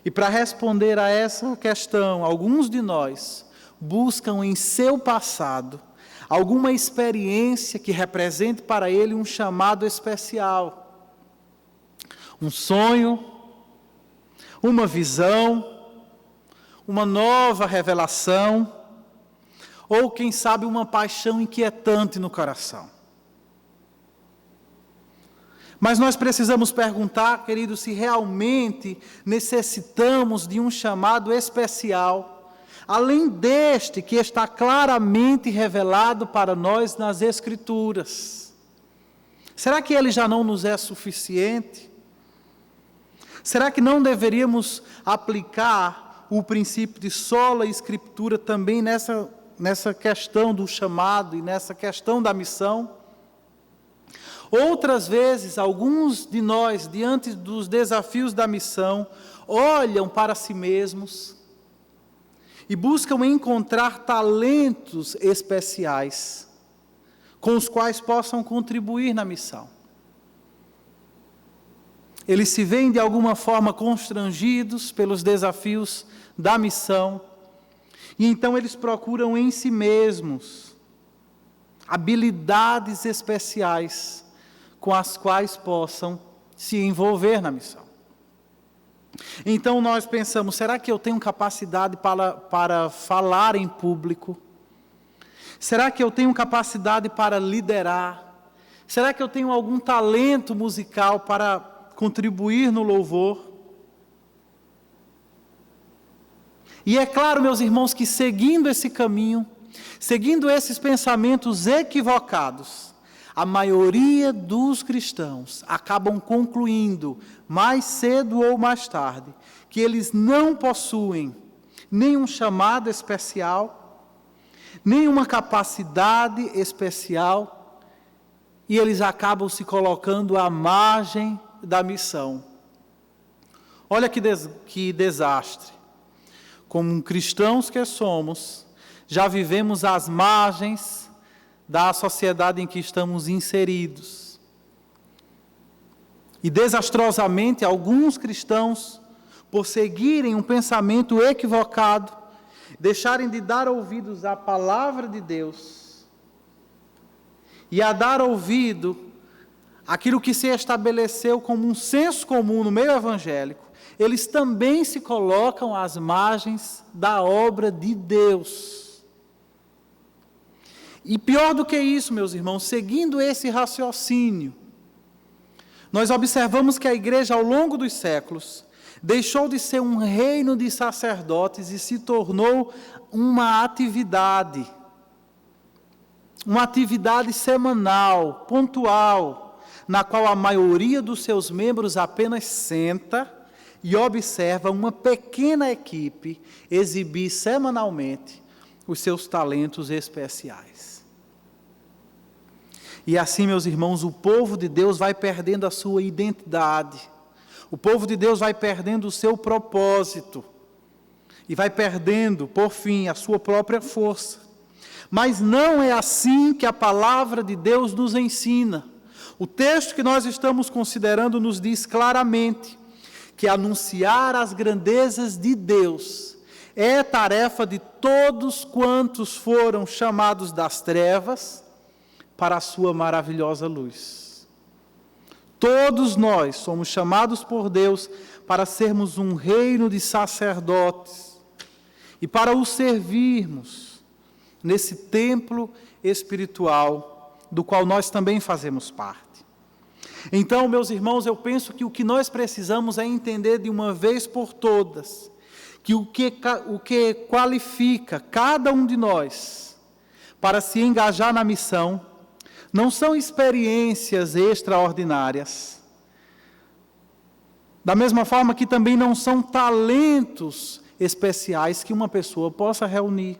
E para responder a essa questão, alguns de nós buscam em seu passado alguma experiência que represente para ele um chamado especial. Um sonho, uma visão, uma nova revelação, ou quem sabe uma paixão inquietante no coração. Mas nós precisamos perguntar, queridos, se realmente necessitamos de um chamado especial, além deste que está claramente revelado para nós nas Escrituras. Será que ele já não nos é suficiente? Será que não deveríamos aplicar o princípio de sola escritura também nessa questão do chamado e nessa questão da missão? Outras vezes, alguns de nós, diante dos desafios da missão, olham para si mesmos e buscam encontrar talentos especiais com os quais possam contribuir na missão. Eles se veem de alguma forma constrangidos pelos desafios da missão e então eles procuram em si mesmos habilidades especiais com as quais possam se envolver na missão. Então nós pensamos, será que eu tenho capacidade para falar em público? Será que eu tenho capacidade para liderar? Será que eu tenho algum talento musical para contribuir no louvor? E é claro, meus irmãos, que seguindo esse caminho, seguindo esses pensamentos equivocados, a maioria dos cristãos acabam concluindo, mais cedo ou mais tarde, que eles não possuem nenhum chamado especial, nenhuma capacidade especial, e eles acabam se colocando à margem da missão. Olha que desastre. Como cristãos que somos, já vivemos às margens da sociedade em que estamos inseridos. E desastrosamente, alguns cristãos, por seguirem um pensamento equivocado, deixarem de dar ouvidos à palavra de Deus e a dar ouvido àquilo que se estabeleceu como um senso comum no meio evangélico, eles também se colocam às margens da obra de Deus. E pior do que isso, meus irmãos, seguindo esse raciocínio, nós observamos que a igreja, ao longo dos séculos, deixou de ser um reino de sacerdotes e se tornou uma atividade semanal, pontual, na qual a maioria dos seus membros apenas senta e observa uma pequena equipe exibir semanalmente os seus talentos especiais. E assim, meus irmãos, o povo de Deus vai perdendo a sua identidade. O povo de Deus vai perdendo o seu propósito. E vai perdendo, por fim, a sua própria força. Mas não é assim que a palavra de Deus nos ensina. O texto que nós estamos considerando nos diz claramente que anunciar as grandezas de Deus é tarefa de todos quantos foram chamados das trevas para a sua maravilhosa luz. Todos nós somos chamados por Deus para sermos um reino de sacerdotes e para o servirmos nesse templo espiritual do qual nós também fazemos parte. Então, meus irmãos, eu penso que o que nós precisamos é entender de uma vez por todas que o que qualifica cada um de nós para se engajar na missão não são experiências extraordinárias, da mesma forma que também não são talentos especiais que uma pessoa possa reunir.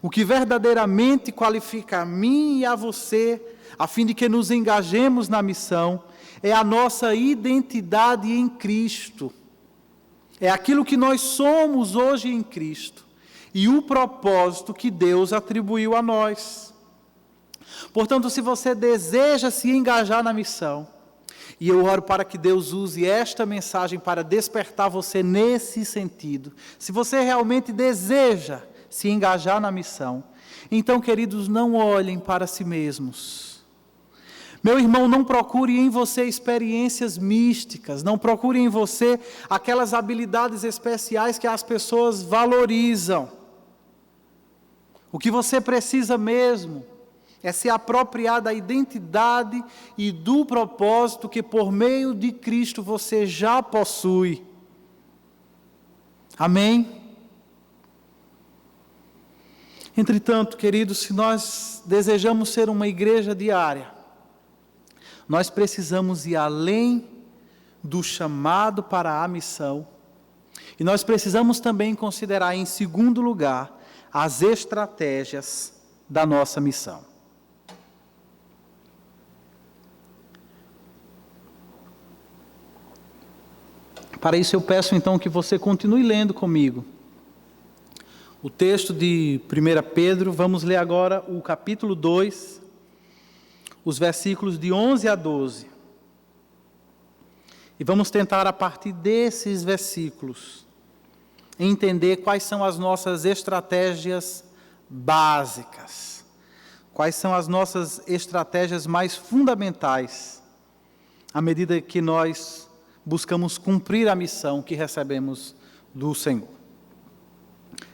O que verdadeiramente qualifica a mim e a você, a fim de que nos engajemos na missão, é a nossa identidade em Cristo. É aquilo que nós somos hoje em Cristo e o propósito que Deus atribuiu a nós. Portanto, se você deseja se engajar na missão, e eu oro para que Deus use esta mensagem para despertar você nesse sentido, se você realmente deseja se engajar na missão, então, queridos, não olhem para si mesmos. Meu irmão, não procure em você experiências místicas, não procure em você aquelas habilidades especiais que as pessoas valorizam. O que você precisa mesmo é se apropriar da identidade e do propósito que por meio de Cristo você já possui. Amém? Entretanto, queridos, se nós desejamos ser uma igreja diária, nós precisamos ir além do chamado para a missão. E nós precisamos também considerar, em segundo lugar, as estratégias da nossa missão. Para isso eu peço então que você continue lendo comigo o texto de 1 Pedro. Vamos ler agora o capítulo 2, os versículos de 11 a 12. E vamos tentar, a partir desses versículos, entender quais são as nossas estratégias básicas, quais são as nossas estratégias mais fundamentais, à medida que nós buscamos cumprir a missão que recebemos do Senhor.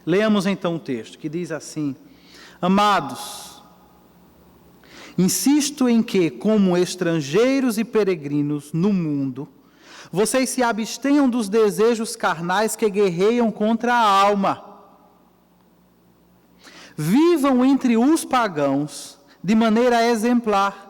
Leamos então o texto, que diz assim: Amados, insisto em que, como estrangeiros e peregrinos no mundo, vocês se abstenham dos desejos carnais que guerreiam contra a alma. Vivam entre os pagãos de maneira exemplar,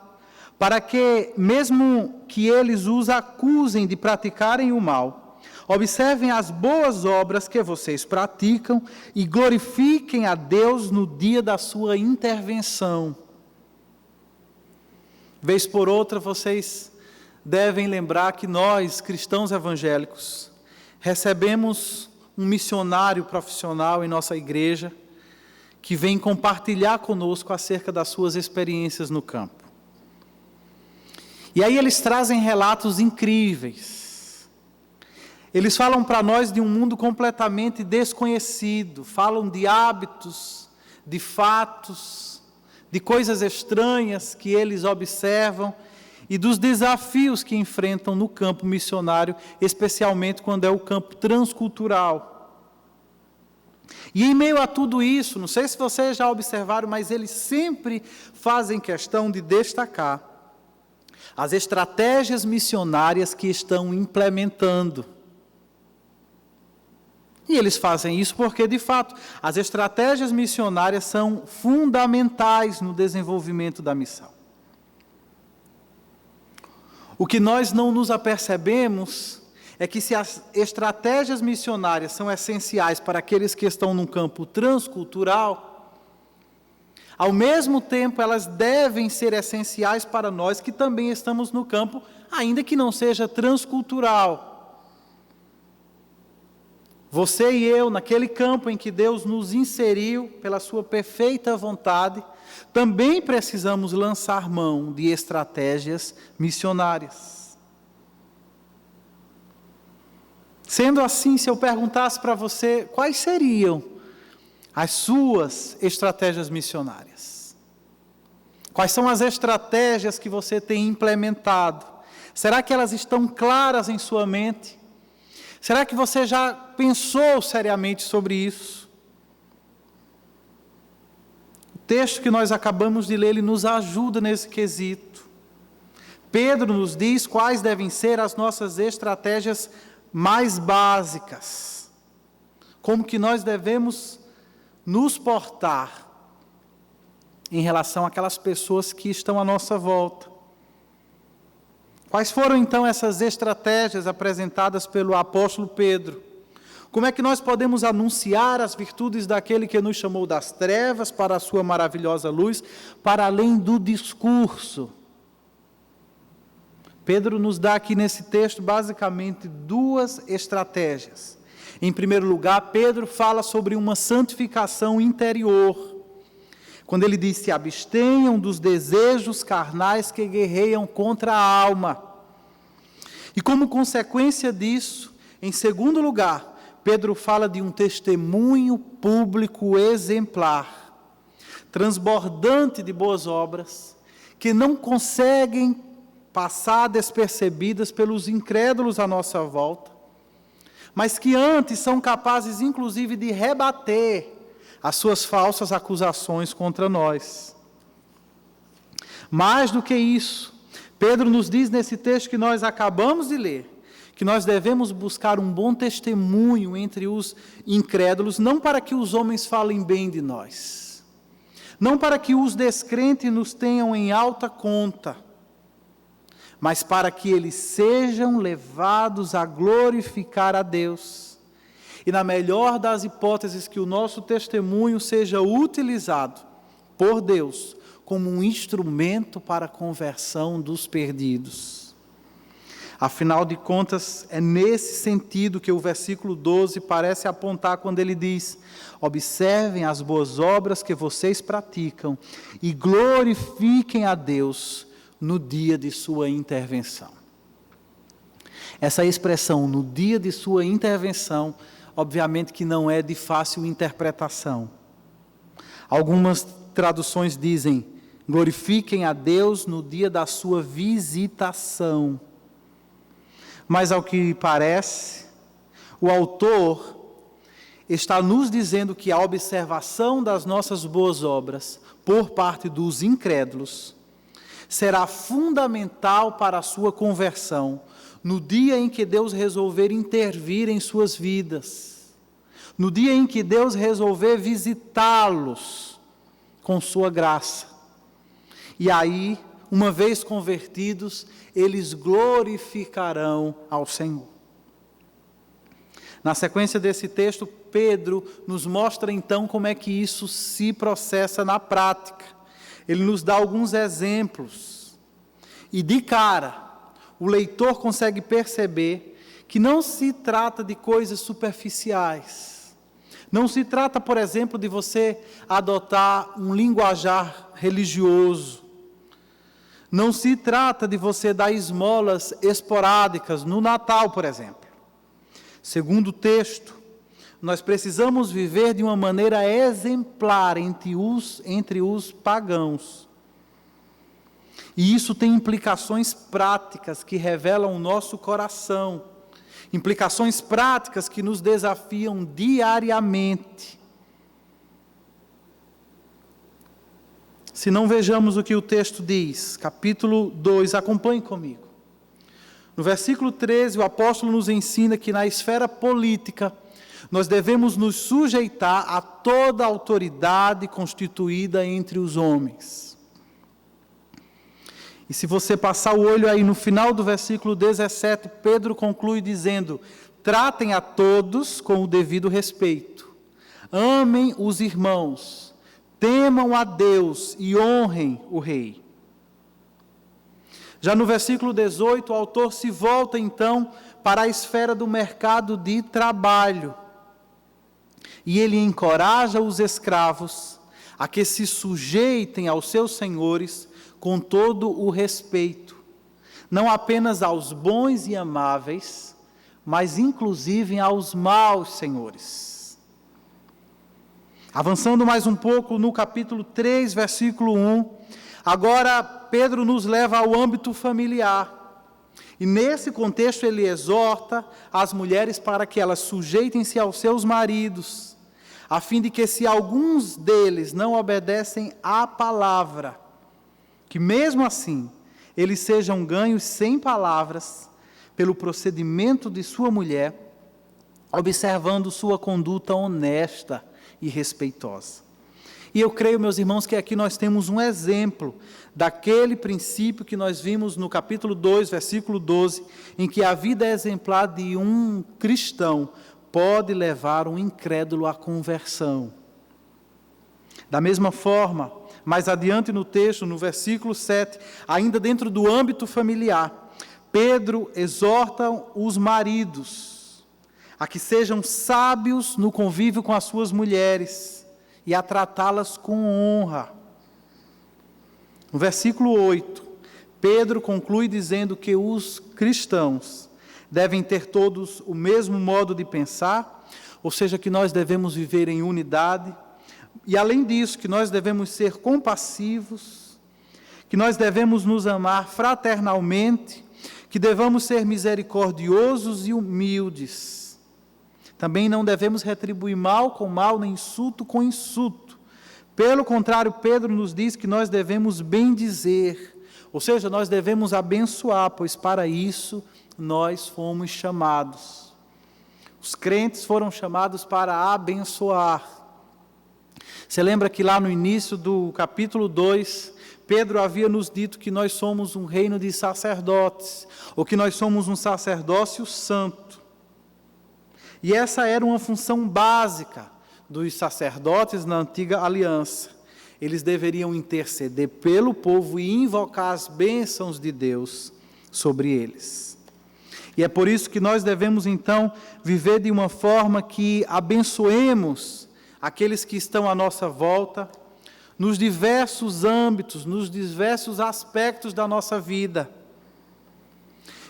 para que, mesmo que eles os acusem de praticarem o mal, observem as boas obras que vocês praticam e glorifiquem a Deus no dia da sua intervenção. Vez por outra, vocês devem lembrar que nós, cristãos evangélicos, recebemos um missionário profissional em nossa igreja que vem compartilhar conosco acerca das suas experiências no campo. E aí eles trazem relatos incríveis. Eles falam para nós de um mundo completamente desconhecido, falam de hábitos, de fatos, de coisas estranhas que eles observam e dos desafios que enfrentam no campo missionário, especialmente quando é o campo transcultural. E em meio a tudo isso, não sei se vocês já observaram, mas eles sempre fazem questão de destacar as estratégias missionárias que estão implementando. E eles fazem isso porque, de fato, as estratégias missionárias são fundamentais no desenvolvimento da missão. O que nós não nos apercebemos é que, se as estratégias missionárias são essenciais para aqueles que estão num campo transcultural, Ao mesmo tempo, elas devem ser essenciais para nós que também estamos no campo, ainda que não seja transcultural. Você e eu, naquele campo em que Deus nos inseriu pela sua perfeita vontade, também precisamos lançar mão de estratégias missionárias. Sendo assim, se eu perguntasse para você, quais seriam as suas estratégias missionárias? Quais são as estratégias que você tem implementado? Será que elas estão claras em sua mente? Será que você já pensou seriamente sobre isso? O texto que nós acabamos de ler, ele nos ajuda nesse quesito. Pedro nos diz quais devem ser as nossas estratégias mais básicas. Como que nós devemos nos portar em relação àquelas pessoas que estão à nossa volta. Quais foram então essas estratégias apresentadas pelo apóstolo Pedro? Como é que nós podemos anunciar as virtudes daquele que nos chamou das trevas para a sua maravilhosa luz, para além do discurso? Pedro nos dá aqui nesse texto basicamente duas estratégias. Em primeiro lugar, Pedro fala sobre uma santificação interior. Quando ele diz: se abstenham dos desejos carnais que guerreiam contra a alma. E como consequência disso, em segundo lugar, Pedro fala de um testemunho público exemplar, transbordante de boas obras, que não conseguem passar despercebidas pelos incrédulos à nossa volta, mas que antes são capazes, inclusive, de rebater as suas falsas acusações contra nós. Mais do que isso, Pedro nos diz nesse texto que nós acabamos de ler, que nós devemos buscar um bom testemunho entre os incrédulos, não para que os homens falem bem de nós, não para que os descrentes nos tenham em alta conta, mas para que eles sejam levados a glorificar a Deus. E na melhor das hipóteses, que o nosso testemunho seja utilizado por Deus como um instrumento para a conversão dos perdidos. Afinal de contas, é nesse sentido que o versículo 12 parece apontar quando ele diz: observem as boas obras que vocês praticam e glorifiquem a Deus no dia de sua intervenção. Essa expressão, no dia de sua intervenção, obviamente que não é de fácil interpretação. Algumas traduções dizem: glorifiquem a Deus no dia da sua visitação. Mas, ao que parece, o autor está nos dizendo que a observação das nossas boas obras por parte dos incrédulos será fundamental para a sua conversão no dia em que Deus resolver intervir em suas vidas, no dia em que Deus resolver visitá-los com sua graça. E aí, uma vez convertidos, eles glorificarão ao Senhor. Na sequência desse texto, Pedro nos mostra então como é que isso se processa na prática. Ele nos dá alguns exemplos. E de cara, o leitor consegue perceber que não se trata de coisas superficiais. Não se trata, por exemplo, de você adotar um linguajar religioso. Não se trata de você dar esmolas esporádicas no Natal, por exemplo. Segundo o texto, nós precisamos viver de uma maneira exemplar entre os pagãos. E isso tem implicações práticas que revelam o nosso coração. Implicações práticas que nos desafiam diariamente. Se não vejamos o que o texto diz, capítulo 2, acompanhe comigo. No versículo 13, o apóstolo nos ensina que na esfera política, nós devemos nos sujeitar a toda a autoridade constituída entre os homens. E se você passar o olho aí no final do versículo 17, Pedro conclui dizendo: tratem a todos com o devido respeito, amem os irmãos, temam a Deus e honrem o rei. Já no versículo 18, o autor se volta então para a esfera do mercado de trabalho. E ele encoraja os escravos a que se sujeitem aos seus senhores com todo o respeito, não apenas aos bons e amáveis, mas inclusive aos maus senhores. Avançando mais um pouco no capítulo 3, versículo 1, agora Pedro nos leva ao âmbito familiar. E nesse contexto ele exorta as mulheres para que elas sujeitem-se aos seus maridos, a fim de que, se alguns deles não obedecem à palavra, que mesmo assim eles sejam ganhos sem palavras pelo procedimento de sua mulher, observando sua conduta honesta e respeitosa. E eu creio, meus irmãos, que aqui nós temos um exemplo daquele princípio que nós vimos no capítulo 2, versículo 12, em que a vida exemplar de um cristão pode levar um incrédulo à conversão. Da mesma forma, mais adiante no texto, no versículo 7, ainda dentro do âmbito familiar, Pedro exorta os maridos a que sejam sábios no convívio com as suas mulheres e a tratá-las com honra. No versículo 8, Pedro conclui dizendo que os cristãos devem ter todos o mesmo modo de pensar, ou seja, que nós devemos viver em unidade, e além disso, que nós devemos ser compassivos, que nós devemos nos amar fraternalmente, que devemos ser misericordiosos e humildes. Também não devemos retribuir mal com mal, nem insulto com insulto. Pelo contrário, Pedro nos diz que nós devemos bendizer, ou seja, nós devemos abençoar, pois para isso nós fomos chamados. Os crentes foram chamados para abençoar. Você lembra que lá no início do capítulo 2, Pedro havia nos dito que nós somos um reino de sacerdotes, ou que nós somos um sacerdócio santo. E essa era uma função básica dos sacerdotes na antiga aliança. Eles deveriam interceder pelo povo e invocar as bênçãos de Deus sobre eles. E é por isso que nós devemos, então, viver de uma forma que abençoemos aqueles que estão à nossa volta, nos diversos âmbitos, nos diversos aspectos da nossa vida.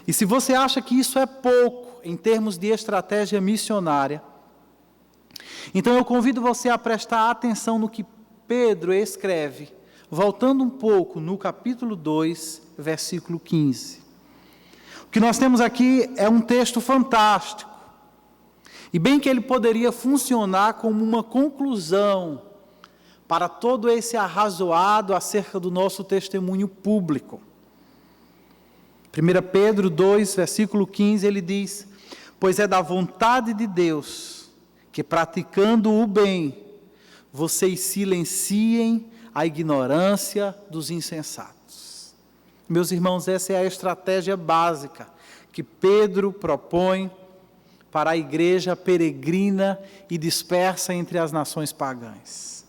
E se você acha que isso é pouco em termos de estratégia missionária, então eu convido você a prestar atenção no que Pedro escreve, voltando um pouco no capítulo 2, versículo 15. O que nós temos aqui é um texto fantástico, e bem que ele poderia funcionar como uma conclusão para todo esse arrazoado acerca do nosso testemunho público. 1 Pedro 2, versículo 15, ele diz: pois é da vontade de Deus que, praticando o bem, vocês silenciem a ignorância dos insensatos. Meus irmãos, essa é a estratégia básica que Pedro propõe para a igreja peregrina e dispersa entre as nações pagãs.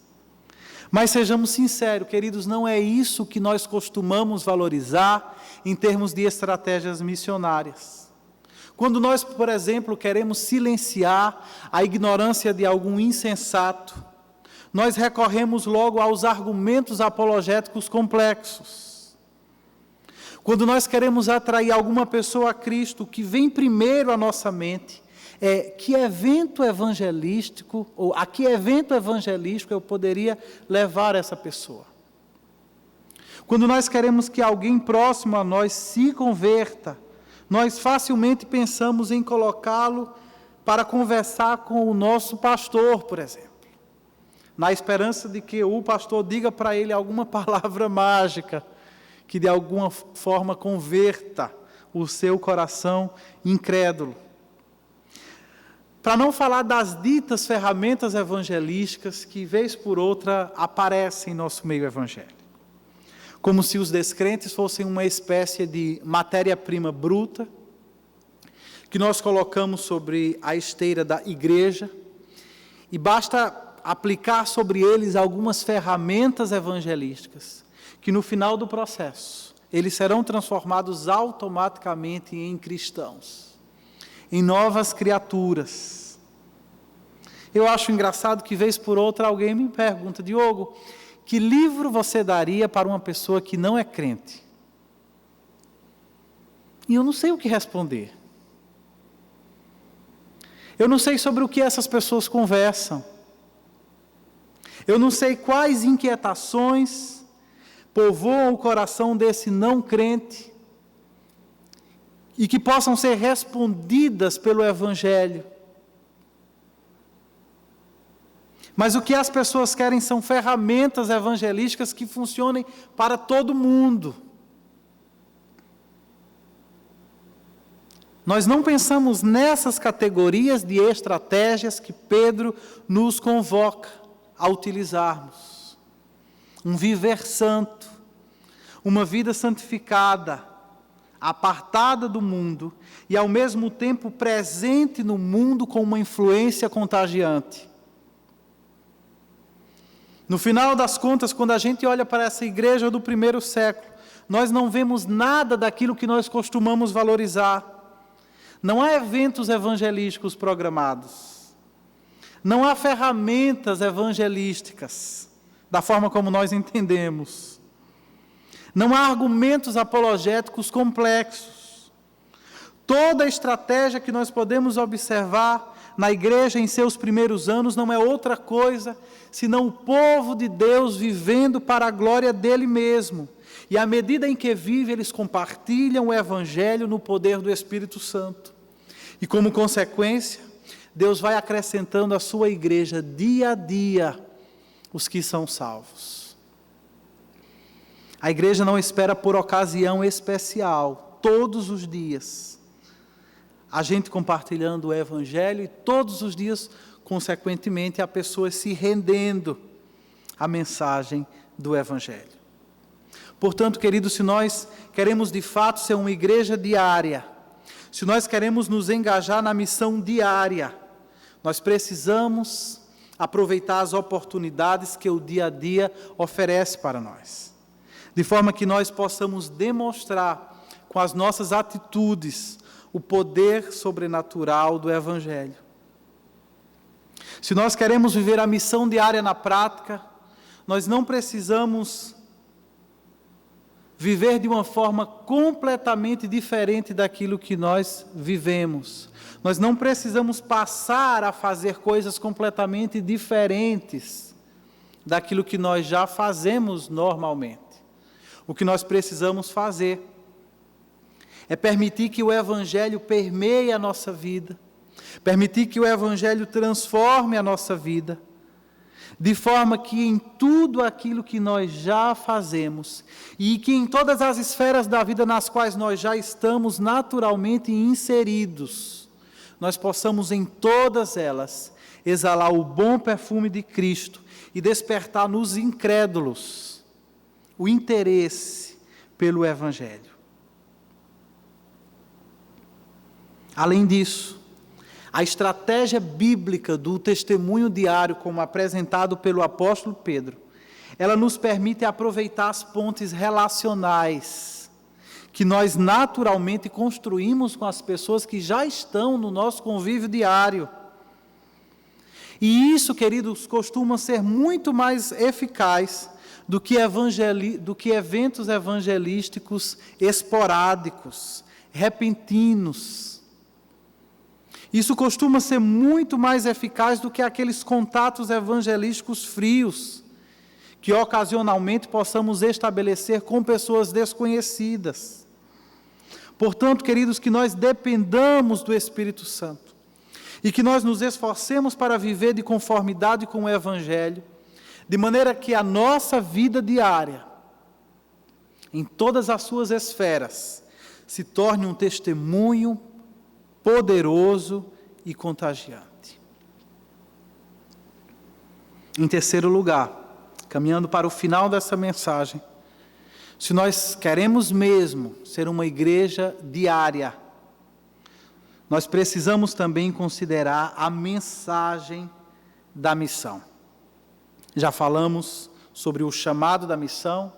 Mas sejamos sinceros, queridos, não é isso que nós costumamos valorizar em termos de estratégias missionárias. Quando nós, por exemplo, queremos silenciar a ignorância de algum insensato, nós recorremos logo aos argumentos apologéticos complexos. Quando nós queremos atrair alguma pessoa a Cristo, o que vem primeiro à nossa mente é que evento evangelístico, ou a que evento evangelístico eu poderia levar essa pessoa. Quando nós queremos que alguém próximo a nós se converta, nós facilmente pensamos em colocá-lo para conversar com o nosso pastor, por exemplo, na esperança de que o pastor diga para ele alguma palavra mágica, que de alguma forma converta o seu coração incrédulo. Para não falar das ditas ferramentas evangelísticas que, vez por outra, aparecem em nosso meio evangélico. Como se os descrentes fossem uma espécie de matéria-prima bruta, que nós colocamos sobre a esteira da igreja, e basta aplicar sobre eles algumas ferramentas evangelísticas, que no final do processo, eles serão transformados automaticamente em cristãos, em novas criaturas. Eu acho engraçado que, vez por outra, alguém me pergunta: Diogo, que livro você daria para uma pessoa que não é crente? E eu não sei o que responder. Eu não sei sobre o que essas pessoas conversam. Eu não sei quais inquietações povoam o coração desse não crente e que possam ser respondidas pelo Evangelho. Mas o que as pessoas querem são ferramentas evangelísticas que funcionem para todo mundo. Nós não pensamos nessas categorias de estratégias que Pedro nos convoca a utilizarmos. Um viver santo, uma vida santificada, apartada do mundo e ao mesmo tempo presente no mundo com uma influência contagiante. No final das contas, quando a gente olha para essa igreja do primeiro século, nós não vemos nada daquilo que nós costumamos valorizar. Não há eventos evangelísticos programados. Não há ferramentas evangelísticas, da forma como nós entendemos. Não há argumentos apologéticos complexos. Toda a estratégia que nós podemos observar na igreja em seus primeiros anos não é outra coisa senão o povo de Deus vivendo para a glória dele mesmo. E à medida em que vive, eles compartilham o Evangelho no poder do Espírito Santo. E como consequência, Deus vai acrescentando à sua igreja dia a dia os que são salvos. A igreja não espera por ocasião especial, todos os dias, a gente compartilhando o Evangelho e todos os dias, consequentemente, a pessoa se rendendo à mensagem do Evangelho. Portanto, queridos, se nós queremos de fato ser uma igreja diária, se nós queremos nos engajar na missão diária, nós precisamos aproveitar as oportunidades que o dia a dia oferece para nós, de forma que nós possamos demonstrar com as nossas atitudes o poder sobrenatural do Evangelho. Se nós queremos viver a missão diária na prática, nós não precisamos viver de uma forma completamente diferente daquilo que nós vivemos. Nós não precisamos passar a fazer coisas completamente diferentes daquilo que nós já fazemos normalmente. O que nós precisamos fazer é permitir que o Evangelho permeie a nossa vida, permitir que o Evangelho transforme a nossa vida, de forma que em tudo aquilo que nós já fazemos e que em todas as esferas da vida nas quais nós já estamos naturalmente inseridos, nós possamos em todas elas exalar o bom perfume de Cristo e despertar nos incrédulos o interesse pelo Evangelho. Além disso, a estratégia bíblica do testemunho diário, como apresentado pelo apóstolo Pedro, ela nos permite aproveitar as pontes relacionais que nós naturalmente construímos com as pessoas que já estão no nosso convívio diário. E isso, queridos, costuma ser muito mais eficaz do que eventos evangelísticos esporádicos, repentinos. Isso costuma ser muito mais eficaz do que aqueles contatos evangelísticos frios, que ocasionalmente possamos estabelecer com pessoas desconhecidas. Portanto, queridos, que nós dependamos do Espírito Santo e que nós nos esforcemos para viver de conformidade com o Evangelho, de maneira que a nossa vida diária, em todas as suas esferas, se torne um testemunho poderoso e contagiante. Em terceiro lugar, caminhando para o final dessa mensagem, se nós queremos mesmo ser uma igreja diária, nós precisamos também considerar a mensagem da missão. Já falamos sobre o chamado da missão.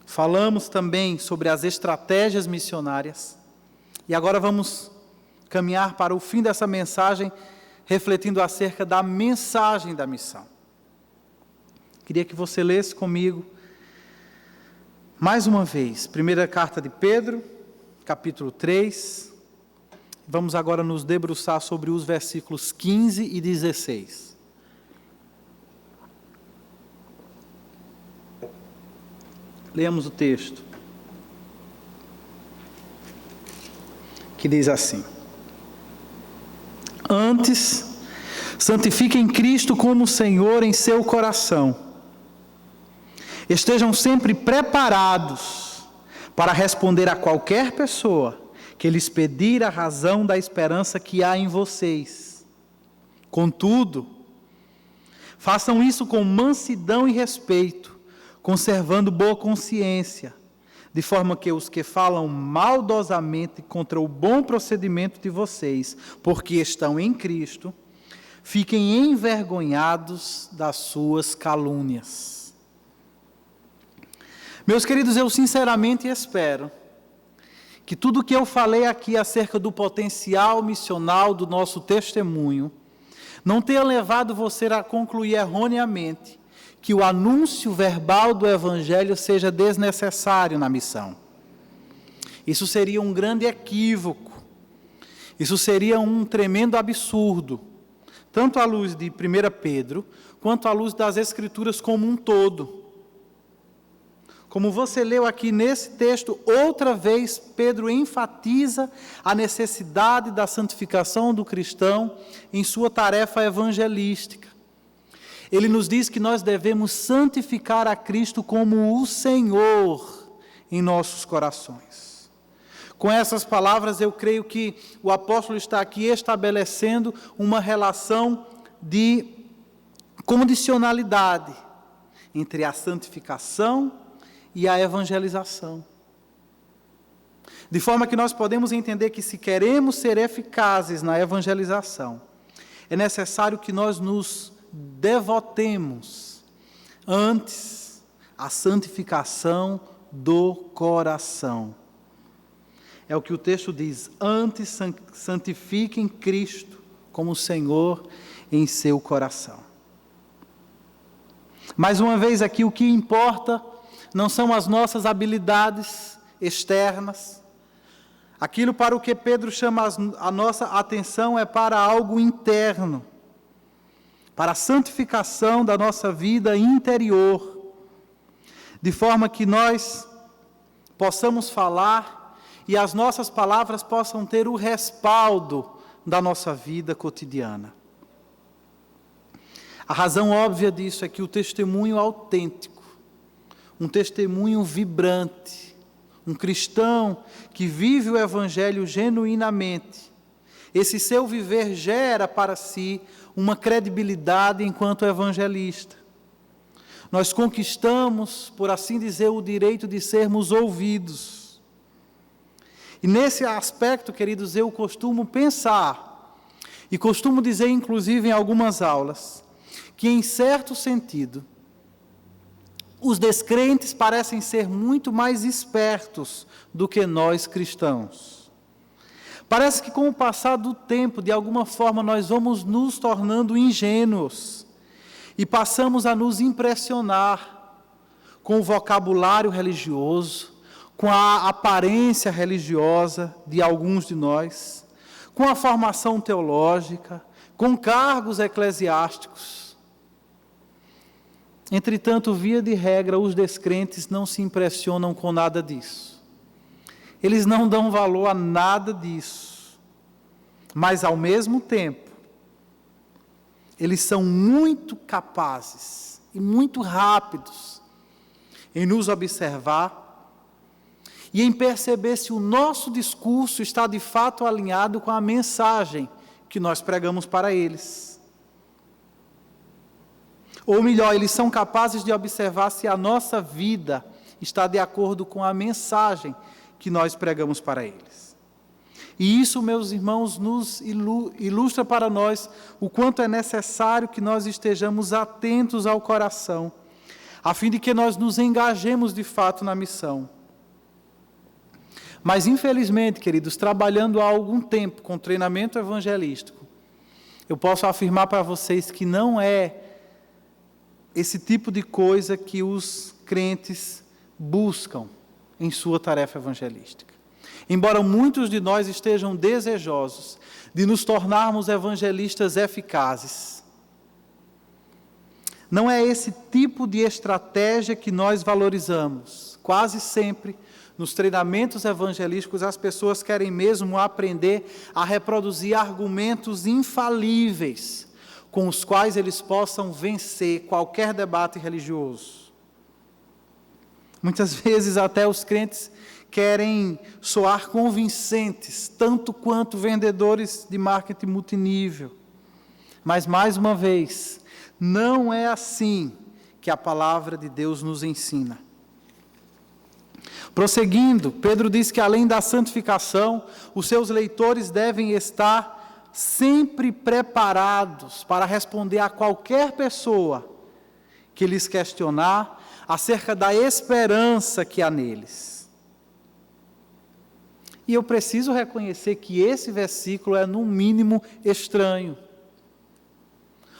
Falamos também sobre as estratégias missionárias. E agora vamos caminhar para o fim dessa mensagem, refletindo acerca da mensagem da missão. Queria que você lesse comigo, mais uma vez, primeira carta de Pedro, capítulo 3. Vamos agora nos debruçar sobre os versículos 15 e 16. Leamos o texto, que diz assim: Antes, santifiquem Cristo como Senhor em seu coração. Estejam sempre preparados para responder a qualquer pessoa que lhes pedir a razão da esperança que há em vocês. Contudo, façam isso com mansidão e respeito, conservando boa consciência, de forma que os que falam maldosamente contra o bom procedimento de vocês, porque estão em Cristo, fiquem envergonhados das suas calúnias. Meus queridos, eu sinceramente espero que tudo o que eu falei aqui acerca do potencial missional do nosso testemunho não tenha levado você a concluir erroneamente que o anúncio verbal do Evangelho seja desnecessário na missão. Isso seria um grande equívoco. Isso seria um tremendo absurdo, tanto à luz de 1 Pedro, quanto à luz das Escrituras como um todo. Como você leu aqui nesse texto, outra vez Pedro enfatiza a necessidade da santificação do cristão em sua tarefa evangelística. Ele nos diz que nós devemos santificar a Cristo como o Senhor em nossos corações. Com essas palavras, eu creio que o apóstolo está aqui estabelecendo uma relação de condicionalidade entre a santificação e a evangelização. De forma que nós podemos entender que, se queremos ser eficazes na evangelização, é necessário que nós nos devotemos antes à santificação do coração. É o que o texto diz: antes santifiquem Cristo como Senhor em seu coração. Mais uma vez aqui, o que importa não são as nossas habilidades externas. Aquilo para o que Pedro chama a nossa atenção é para algo interno, para a santificação da nossa vida interior, de forma que nós possamos falar e as nossas palavras possam ter o respaldo da nossa vida cotidiana. A razão óbvia disso é que o testemunho autêntico, um testemunho vibrante, um cristão que vive o Evangelho genuinamente, esse seu viver gera para si uma credibilidade enquanto evangelista. Nós conquistamos, por assim dizer, o direito de sermos ouvidos. E nesse aspecto, queridos, eu costumo pensar, e costumo dizer, inclusive, em algumas aulas, que, em certo sentido, os descrentes parecem ser muito mais espertos do que nós cristãos. Parece que, com o passar do tempo, de alguma forma, nós vamos nos tornando ingênuos e passamos a nos impressionar com o vocabulário religioso, com a aparência religiosa de alguns de nós, com a formação teológica, com cargos eclesiásticos. Entretanto, via de regra, os descrentes não se impressionam com nada disso. Eles não dão valor a nada disso. Mas, ao mesmo tempo, eles são muito capazes e muito rápidos em nos observar e em perceber se o nosso discurso está de fato alinhado com a mensagem que nós pregamos para eles. Ou melhor, eles são capazes de observar se a nossa vida está de acordo com a mensagem que nós pregamos para eles. E isso, meus irmãos, nos ilustra para nós o quanto é necessário que nós estejamos atentos ao coração, a fim de que nós nos engajemos de fato na missão. Mas, infelizmente, queridos, trabalhando há algum tempo com treinamento evangelístico, eu posso afirmar para vocês que não é esse tipo de coisa que os crentes buscam em sua tarefa evangelística. Embora muitos de nós estejam desejosos de nos tornarmos evangelistas eficazes, não é esse tipo de estratégia que nós valorizamos. Quase sempre, nos treinamentos evangelísticos, as pessoas querem mesmo aprender a reproduzir argumentos infalíveis, com os quais eles possam vencer qualquer debate religioso. Muitas vezes até os crentes querem soar convincentes, tanto quanto vendedores de marketing multinível. Mas, mais uma vez, não é assim que a palavra de Deus nos ensina. Prosseguindo, Pedro diz que além da santificação, os seus leitores devem estar sempre preparados para responder a qualquer pessoa que lhes questionar acerca da esperança que há neles. E eu preciso reconhecer que esse versículo é, no mínimo, estranho.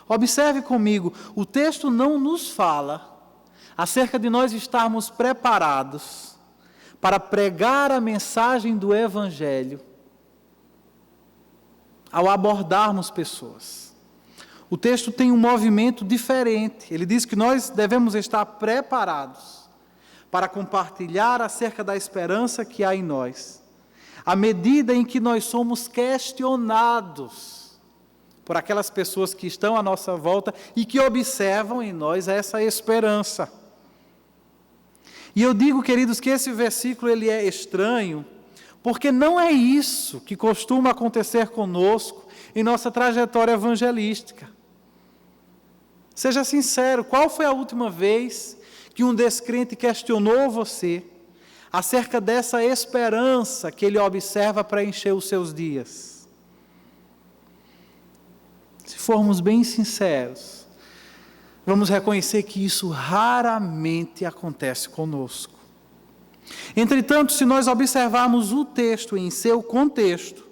Observe comigo, o texto não nos fala acerca de nós estarmos preparados para pregar a mensagem do Evangelho ao abordarmos pessoas. O texto tem um movimento diferente. Ele diz que nós devemos estar preparados para compartilhar acerca da esperança que há em nós, à medida em que nós somos questionados por aquelas pessoas que estão à nossa volta e que observam em nós essa esperança. E eu digo, queridos, que esse versículo ele é estranho, porque não é isso que costuma acontecer conosco em nossa trajetória evangelística. Seja sincero, qual foi a última vez que um descrente questionou você acerca dessa esperança que ele observa para encher os seus dias? Se formos bem sinceros, vamos reconhecer que isso raramente acontece conosco. Entretanto, se nós observarmos o texto em seu contexto,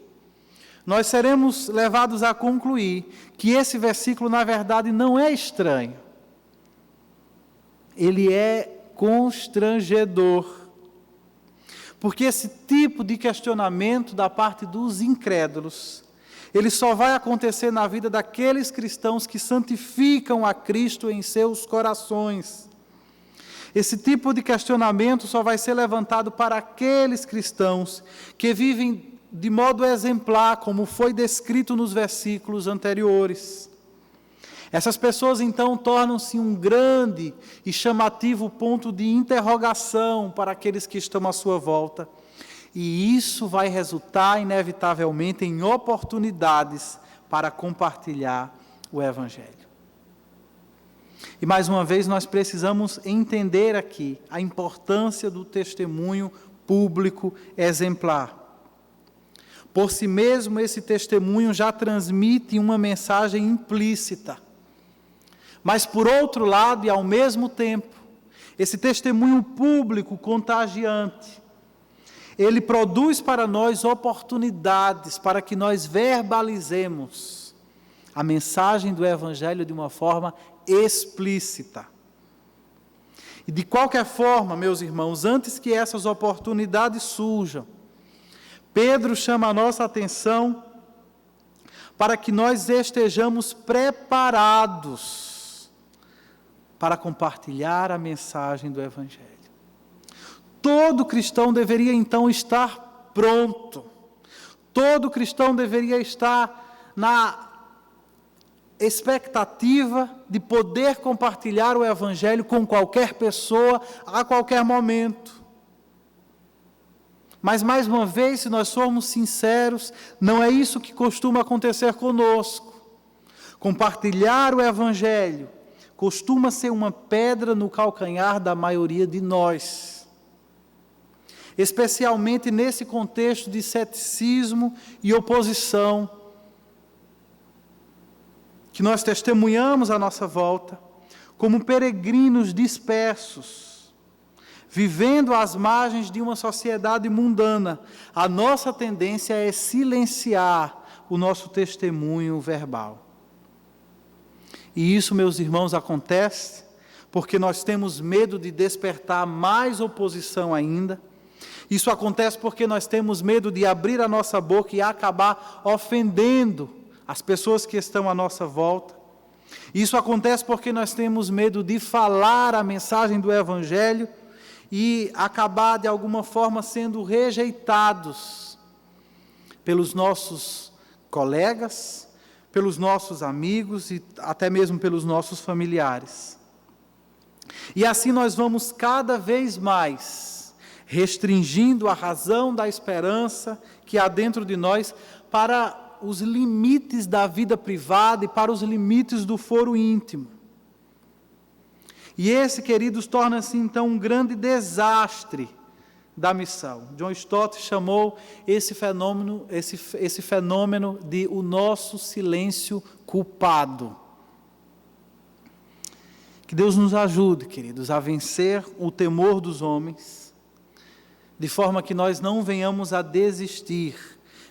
nós seremos levados a concluir que esse versículo, na verdade, não é estranho. Ele é constrangedor. Porque esse tipo de questionamento da parte dos incrédulos, ele só vai acontecer na vida daqueles cristãos que santificam a Cristo em seus corações. Esse tipo de questionamento só vai ser levantado para aqueles cristãos que vivem de modo exemplar, como foi descrito nos versículos anteriores. Essas pessoas, então, tornam-se um grande e chamativo ponto de interrogação para aqueles que estão à sua volta. E isso vai resultar, inevitavelmente, em oportunidades para compartilhar o Evangelho. E, mais uma vez, nós precisamos entender aqui a importância do testemunho público exemplar. Por si mesmo, esse testemunho já transmite uma mensagem implícita. Mas, por outro lado, e ao mesmo tempo, esse testemunho público contagiante, ele produz para nós oportunidades para que nós verbalizemos a mensagem do Evangelho de uma forma explícita. E de qualquer forma, meus irmãos, antes que essas oportunidades surjam, Pedro chama a nossa atenção para que nós estejamos preparados para compartilhar a mensagem do Evangelho. Todo cristão deveria então estar pronto. Todo cristão deveria estar na expectativa de poder compartilhar o Evangelho com qualquer pessoa, a qualquer momento. Mas, mais uma vez, se nós formos sinceros, não é isso que costuma acontecer conosco. Compartilhar o Evangelho costuma ser uma pedra no calcanhar da maioria de nós. especialmente nesse contexto de ceticismo e oposição que nós testemunhamos à nossa volta, como peregrinos dispersos, vivendo às margens de uma sociedade mundana. A nossa tendência é silenciar o nosso testemunho verbal. E isso, meus irmãos, acontece porque nós temos medo de despertar mais oposição ainda. Isso acontece porque nós temos medo de abrir a nossa boca e acabar ofendendo as pessoas que estão à nossa volta. Isso acontece porque nós temos medo de falar a mensagem do Evangelho e acabar, de alguma forma, sendo rejeitados pelos nossos colegas, pelos nossos amigos e até mesmo pelos nossos familiares. E assim nós vamos cada vez mais restringindo a razão da esperança que há dentro de nós para os limites da vida privada e para os limites do foro íntimo. E esse, queridos, torna-se então um grande desastre da missão. John Stott chamou esse fenômeno de o nosso silêncio culpado. Que Deus nos ajude, queridos, a vencer o temor dos homens, de forma que nós não venhamos a desistir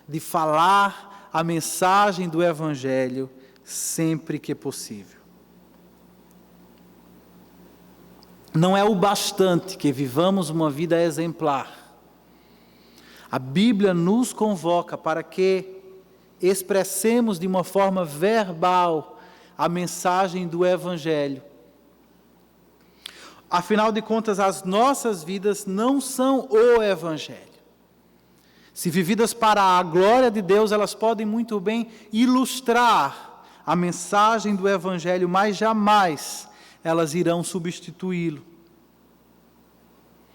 de falar a mensagem do Evangelho sempre que possível. Não é o bastante que vivamos uma vida exemplar. A Bíblia nos convoca para que expressemos de uma forma verbal a mensagem do Evangelho. Afinal de contas, as nossas vidas não são o Evangelho. Se vividas para a glória de Deus, elas podem muito bem ilustrar a mensagem do Evangelho, mas jamais elas irão substituí-lo.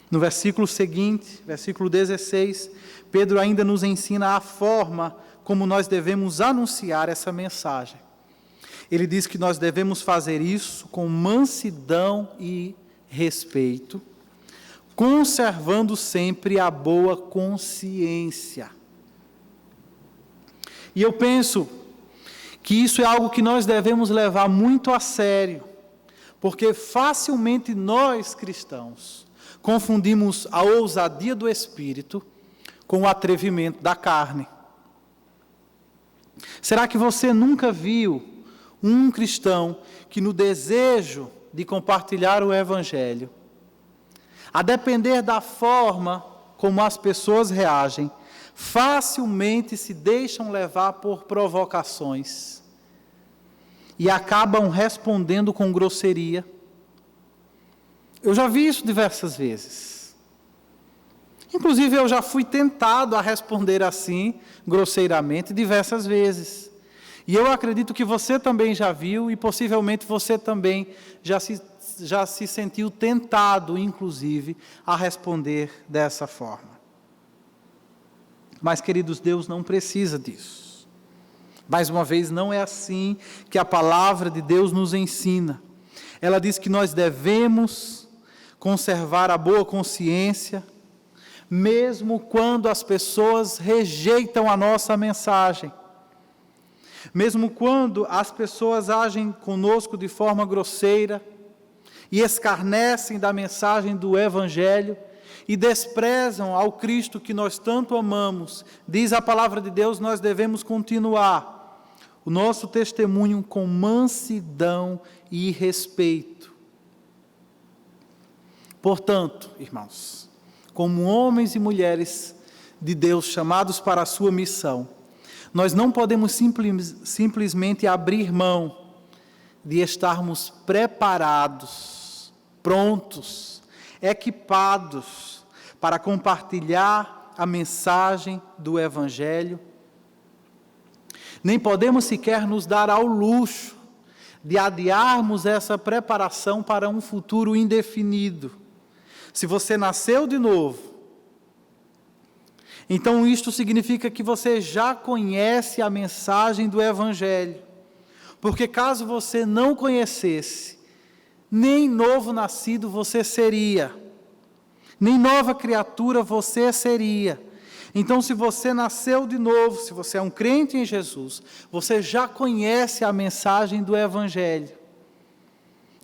No versículo seguinte, versículo 16, Pedro ainda nos ensina a forma como nós devemos anunciar essa mensagem. Ele diz que nós devemos fazer isso com mansidão e respeito, conservando sempre a boa consciência. E eu penso que isso é algo que nós devemos levar muito a sério, porque facilmente nós, cristãos, confundimos a ousadia do Espírito com o atrevimento da carne. Será que você nunca viu um cristão que, no desejo de compartilhar o Evangelho, a depender da forma como as pessoas reagem, facilmente se deixam levar por provocações e acabam respondendo com grosseria? Eu já vi isso diversas vezes. Inclusive, eu já fui tentado a responder assim, grosseiramente, diversas vezes. E eu acredito que você também já viu e possivelmente você também já se sentiu tentado, inclusive, a responder dessa forma. Mas, queridos, Deus não precisa disso. Mais uma vez, não é assim que a palavra de Deus nos ensina. Ela diz que nós devemos conservar a boa consciência, mesmo quando as pessoas rejeitam a nossa mensagem. Mesmo quando as pessoas agem conosco de forma grosseira e escarnecem da mensagem do Evangelho e desprezam ao Cristo que nós tanto amamos, diz a palavra de Deus, nós devemos continuar o nosso testemunho com mansidão e respeito. Portanto, irmãos, como homens e mulheres de Deus chamados para a sua missão, nós não podemos simplesmente abrir mão de estarmos preparados, prontos, equipados para compartilhar a mensagem do Evangelho. Nem podemos sequer nos dar ao luxo de adiarmos essa preparação para um futuro indefinido. Se você nasceu de novo, então isto significa que você já conhece a mensagem do Evangelho. Porque caso você não conhecesse, nem novo nascido você seria. nem nova criatura você seria. Então, se você nasceu de novo, se você é um crente em Jesus, você já conhece a mensagem do Evangelho.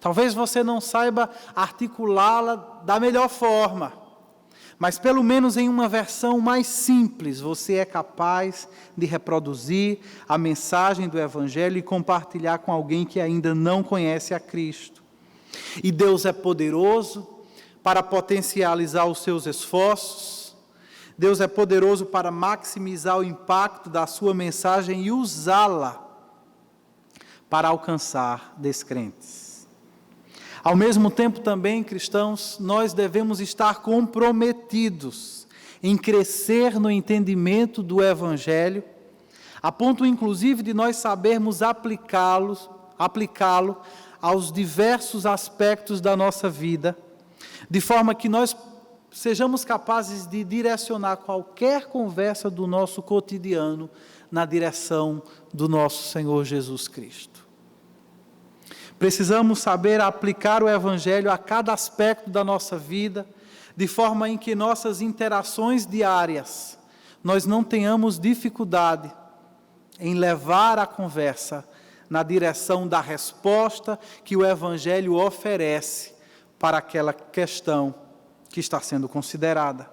Talvez você não saiba articulá-la da melhor forma, mas pelo menos em uma versão mais simples, você é capaz de reproduzir a mensagem do Evangelho e compartilhar com alguém que ainda não conhece a Cristo. E Deus é poderoso para potencializar os seus esforços. Deus é poderoso para maximizar o impacto da sua mensagem e usá-la para alcançar descrentes. Ao mesmo tempo também, cristãos, nós devemos estar comprometidos em crescer no entendimento do Evangelho, a ponto inclusive de nós sabermos aplicá-lo aos diversos aspectos da nossa vida, de forma que nós sejamos capazes de direcionar qualquer conversa do nosso cotidiano na direção do nosso Senhor Jesus Cristo. Precisamos saber aplicar o Evangelho a cada aspecto da nossa vida, de forma em que nossas interações diárias, nós não tenhamos dificuldade em levar a conversa na direção da resposta que o Evangelho oferece para aquela questão que está sendo considerada.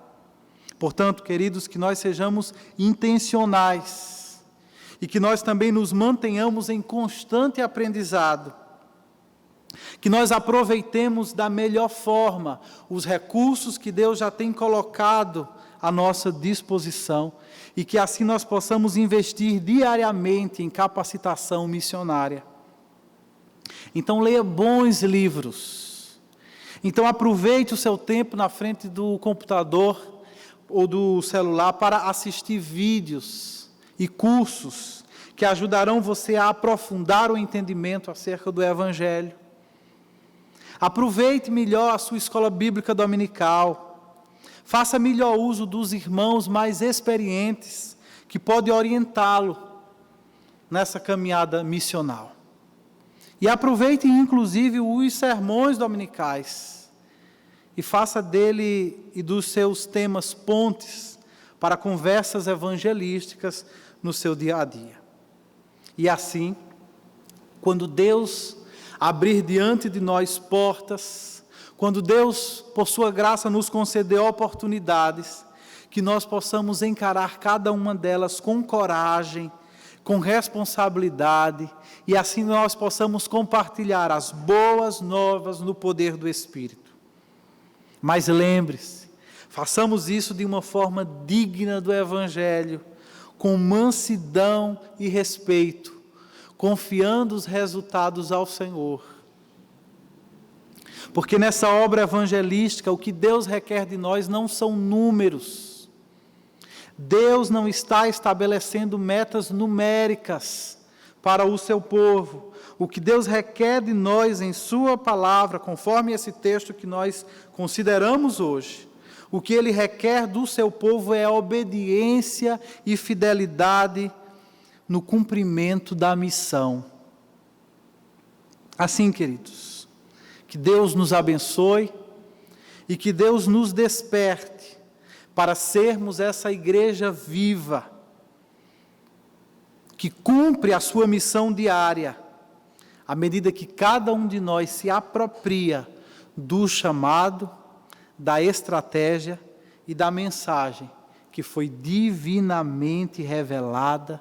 Portanto, queridos, que nós sejamos intencionais e que nós também nos mantenhamos em constante aprendizado, que nós aproveitemos da melhor forma os recursos que Deus já tem colocado à nossa disposição e que assim nós possamos investir diariamente em capacitação missionária. Então leia bons livros. Então aproveite o seu tempo na frente do computador ou do celular para assistir vídeos e cursos que ajudarão você a aprofundar o entendimento acerca do Evangelho. Aproveite melhor a sua escola bíblica dominical. Faça melhor uso dos irmãos mais experientes, que podem orientá-lo nessa caminhada missional. E aproveite, inclusive, os sermões dominicais. E faça dele e dos seus temas pontes para conversas evangelísticas no seu dia a dia. E assim, quando Deus abrir diante de nós portas, quando Deus, por sua graça, nos conceder oportunidades, que nós possamos encarar cada uma delas com coragem, com responsabilidade, e assim nós possamos compartilhar as boas novas no poder do Espírito. Mas lembre-se, façamos isso de uma forma digna do Evangelho, com mansidão e respeito, confiando os resultados ao Senhor. Porque nessa obra evangelística, o que Deus requer de nós não são números. Deus não está estabelecendo metas numéricas para o seu povo. O que Deus requer de nós em sua palavra, conforme esse texto que nós consideramos hoje, o que Ele requer do seu povo é obediência e fidelidade no cumprimento da missão. Assim, queridos, que Deus nos abençoe e que Deus nos desperte para sermos essa igreja viva, que cumpre a sua missão diária, à medida que cada um de nós se apropria do chamado, da estratégia e da mensagem que foi divinamente revelada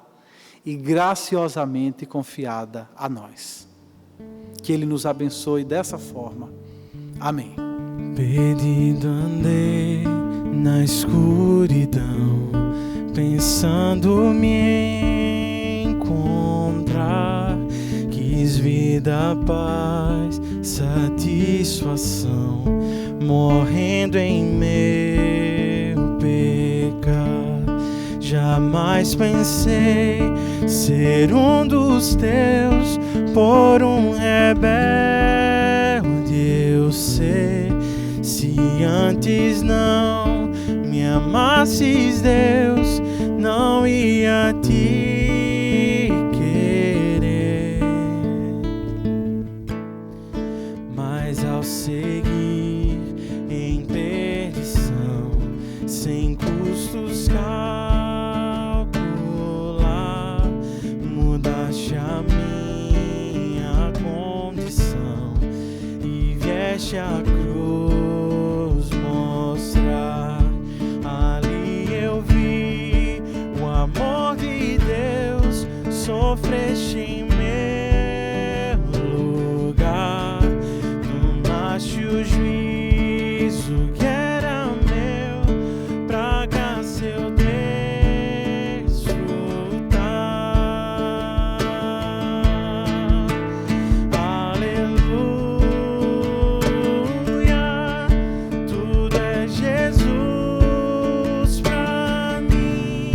e graciosamente confiada a nós. Que Ele nos abençoe dessa forma. Amém. Perdido andei na escuridão, pensando me encontrar. Quis vida, paz, satisfação, morrendo em meu pecado. Jamais pensei ser um dos teus, por um rebelde eu sei. Se antes não me amasses, Deus, não ia te querer. Mas ao seguir em perdição, sem custos calcular, mudaste a minha condição e vieste a cruz mostrar. Ali eu vi o amor de Deus, sofreste em meu lugar, tomaste o juízo que era meu, pra graça eu desfrutar. Aleluia, tudo é Jesus pra mim.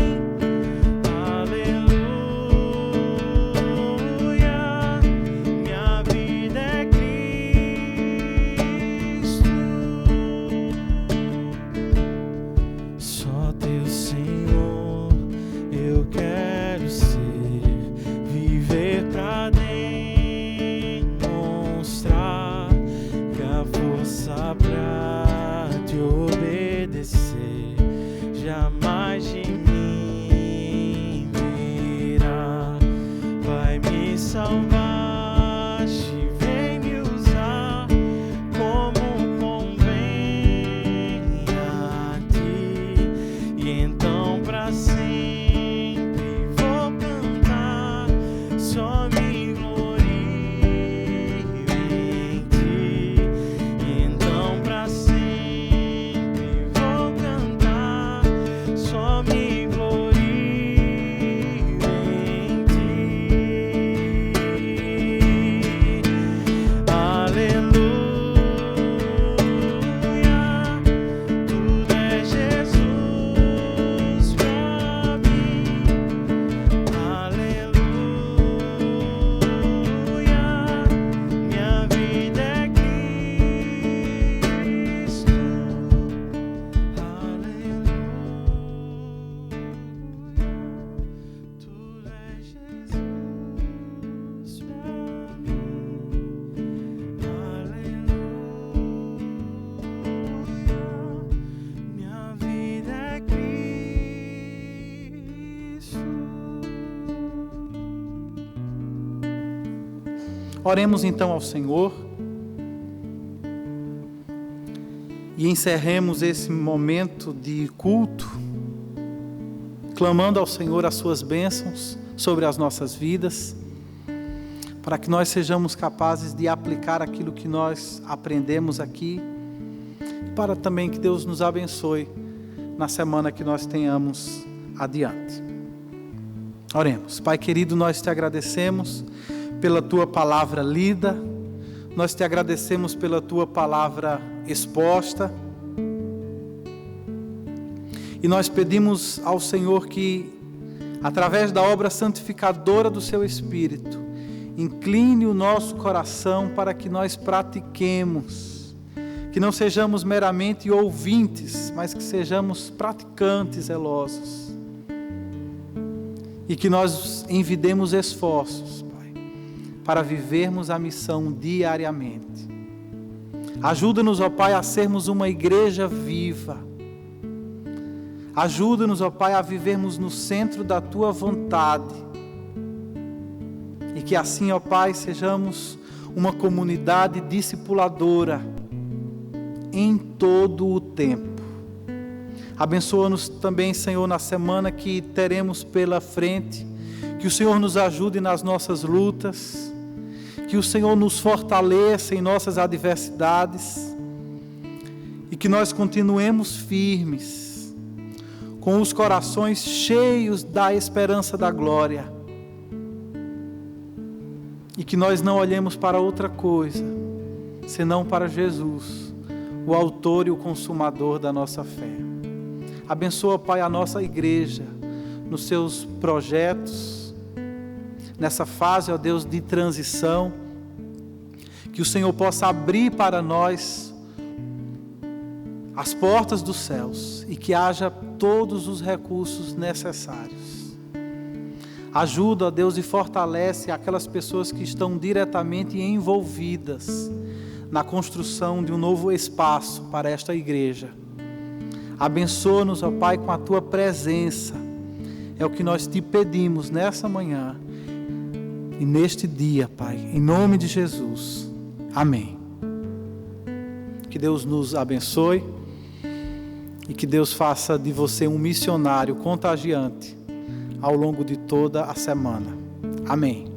Aleluia, minha vida é Cristo. Só teu Senhor eu quero ser, viver pra demonstrar que a força pra te obedecer jamais de mim virá. Vai me salvar, vem me usar como convém a ti, e então pra sempre vou cantar, só me glorio em ti, e então pra sempre vou cantar, só me glorio em ti. Aleluia, tudo é Jesus pra mim. Aleluia, minha vida é Cristo. Aleluia, tudo é Jesus pra mim. Aleluia, minha vida é Cristo. Oremos então ao Senhor e encerremos esse momento de culto, clamando ao Senhor as suas bênçãos sobre as nossas vidas, para que nós sejamos capazes de aplicar aquilo que nós aprendemos aqui, para também que Deus nos abençoe na semana que nós tenhamos adiante. Oremos. Pai querido, nós te agradecemos pela tua palavra lida, nós te agradecemos pela tua palavra exposta, e nós pedimos ao Senhor que, através da obra santificadora do seu Espírito, incline o nosso coração para que nós pratiquemos, que não sejamos meramente ouvintes, mas que sejamos praticantes zelosos, e que nós envidemos esforços, Pai, para vivermos a missão diariamente. Ajuda-nos, ó Pai, a sermos uma igreja viva. Ajuda-nos, ó Pai, a vivermos no centro da Tua vontade. E que assim, ó Pai, sejamos uma comunidade discipuladora em todo o tempo. Abençoa-nos também, Senhor, na semana que teremos pela frente. Que o Senhor nos ajude nas nossas lutas. Que o Senhor nos fortaleça em nossas adversidades. E que nós continuemos firmes, com os corações cheios da esperança da glória. E que nós não olhemos para outra coisa, senão para Jesus, o autor e o consumador da nossa fé. Abençoa, Pai, a nossa igreja, nos seus projetos, nessa fase, ó Deus, de transição, que o Senhor possa abrir para nós as portas dos céus e que haja todos os recursos necessários. Ajuda, ó Deus, e fortalece aquelas pessoas que estão diretamente envolvidas na construção de um novo espaço para esta igreja. Abençoa-nos, ó Pai, com a Tua presença. É o que nós te pedimos nessa manhã e neste dia, Pai, em nome de Jesus. Amém. Que Deus nos abençoe e que Deus faça de você um missionário contagiante ao longo de toda a semana. Amém.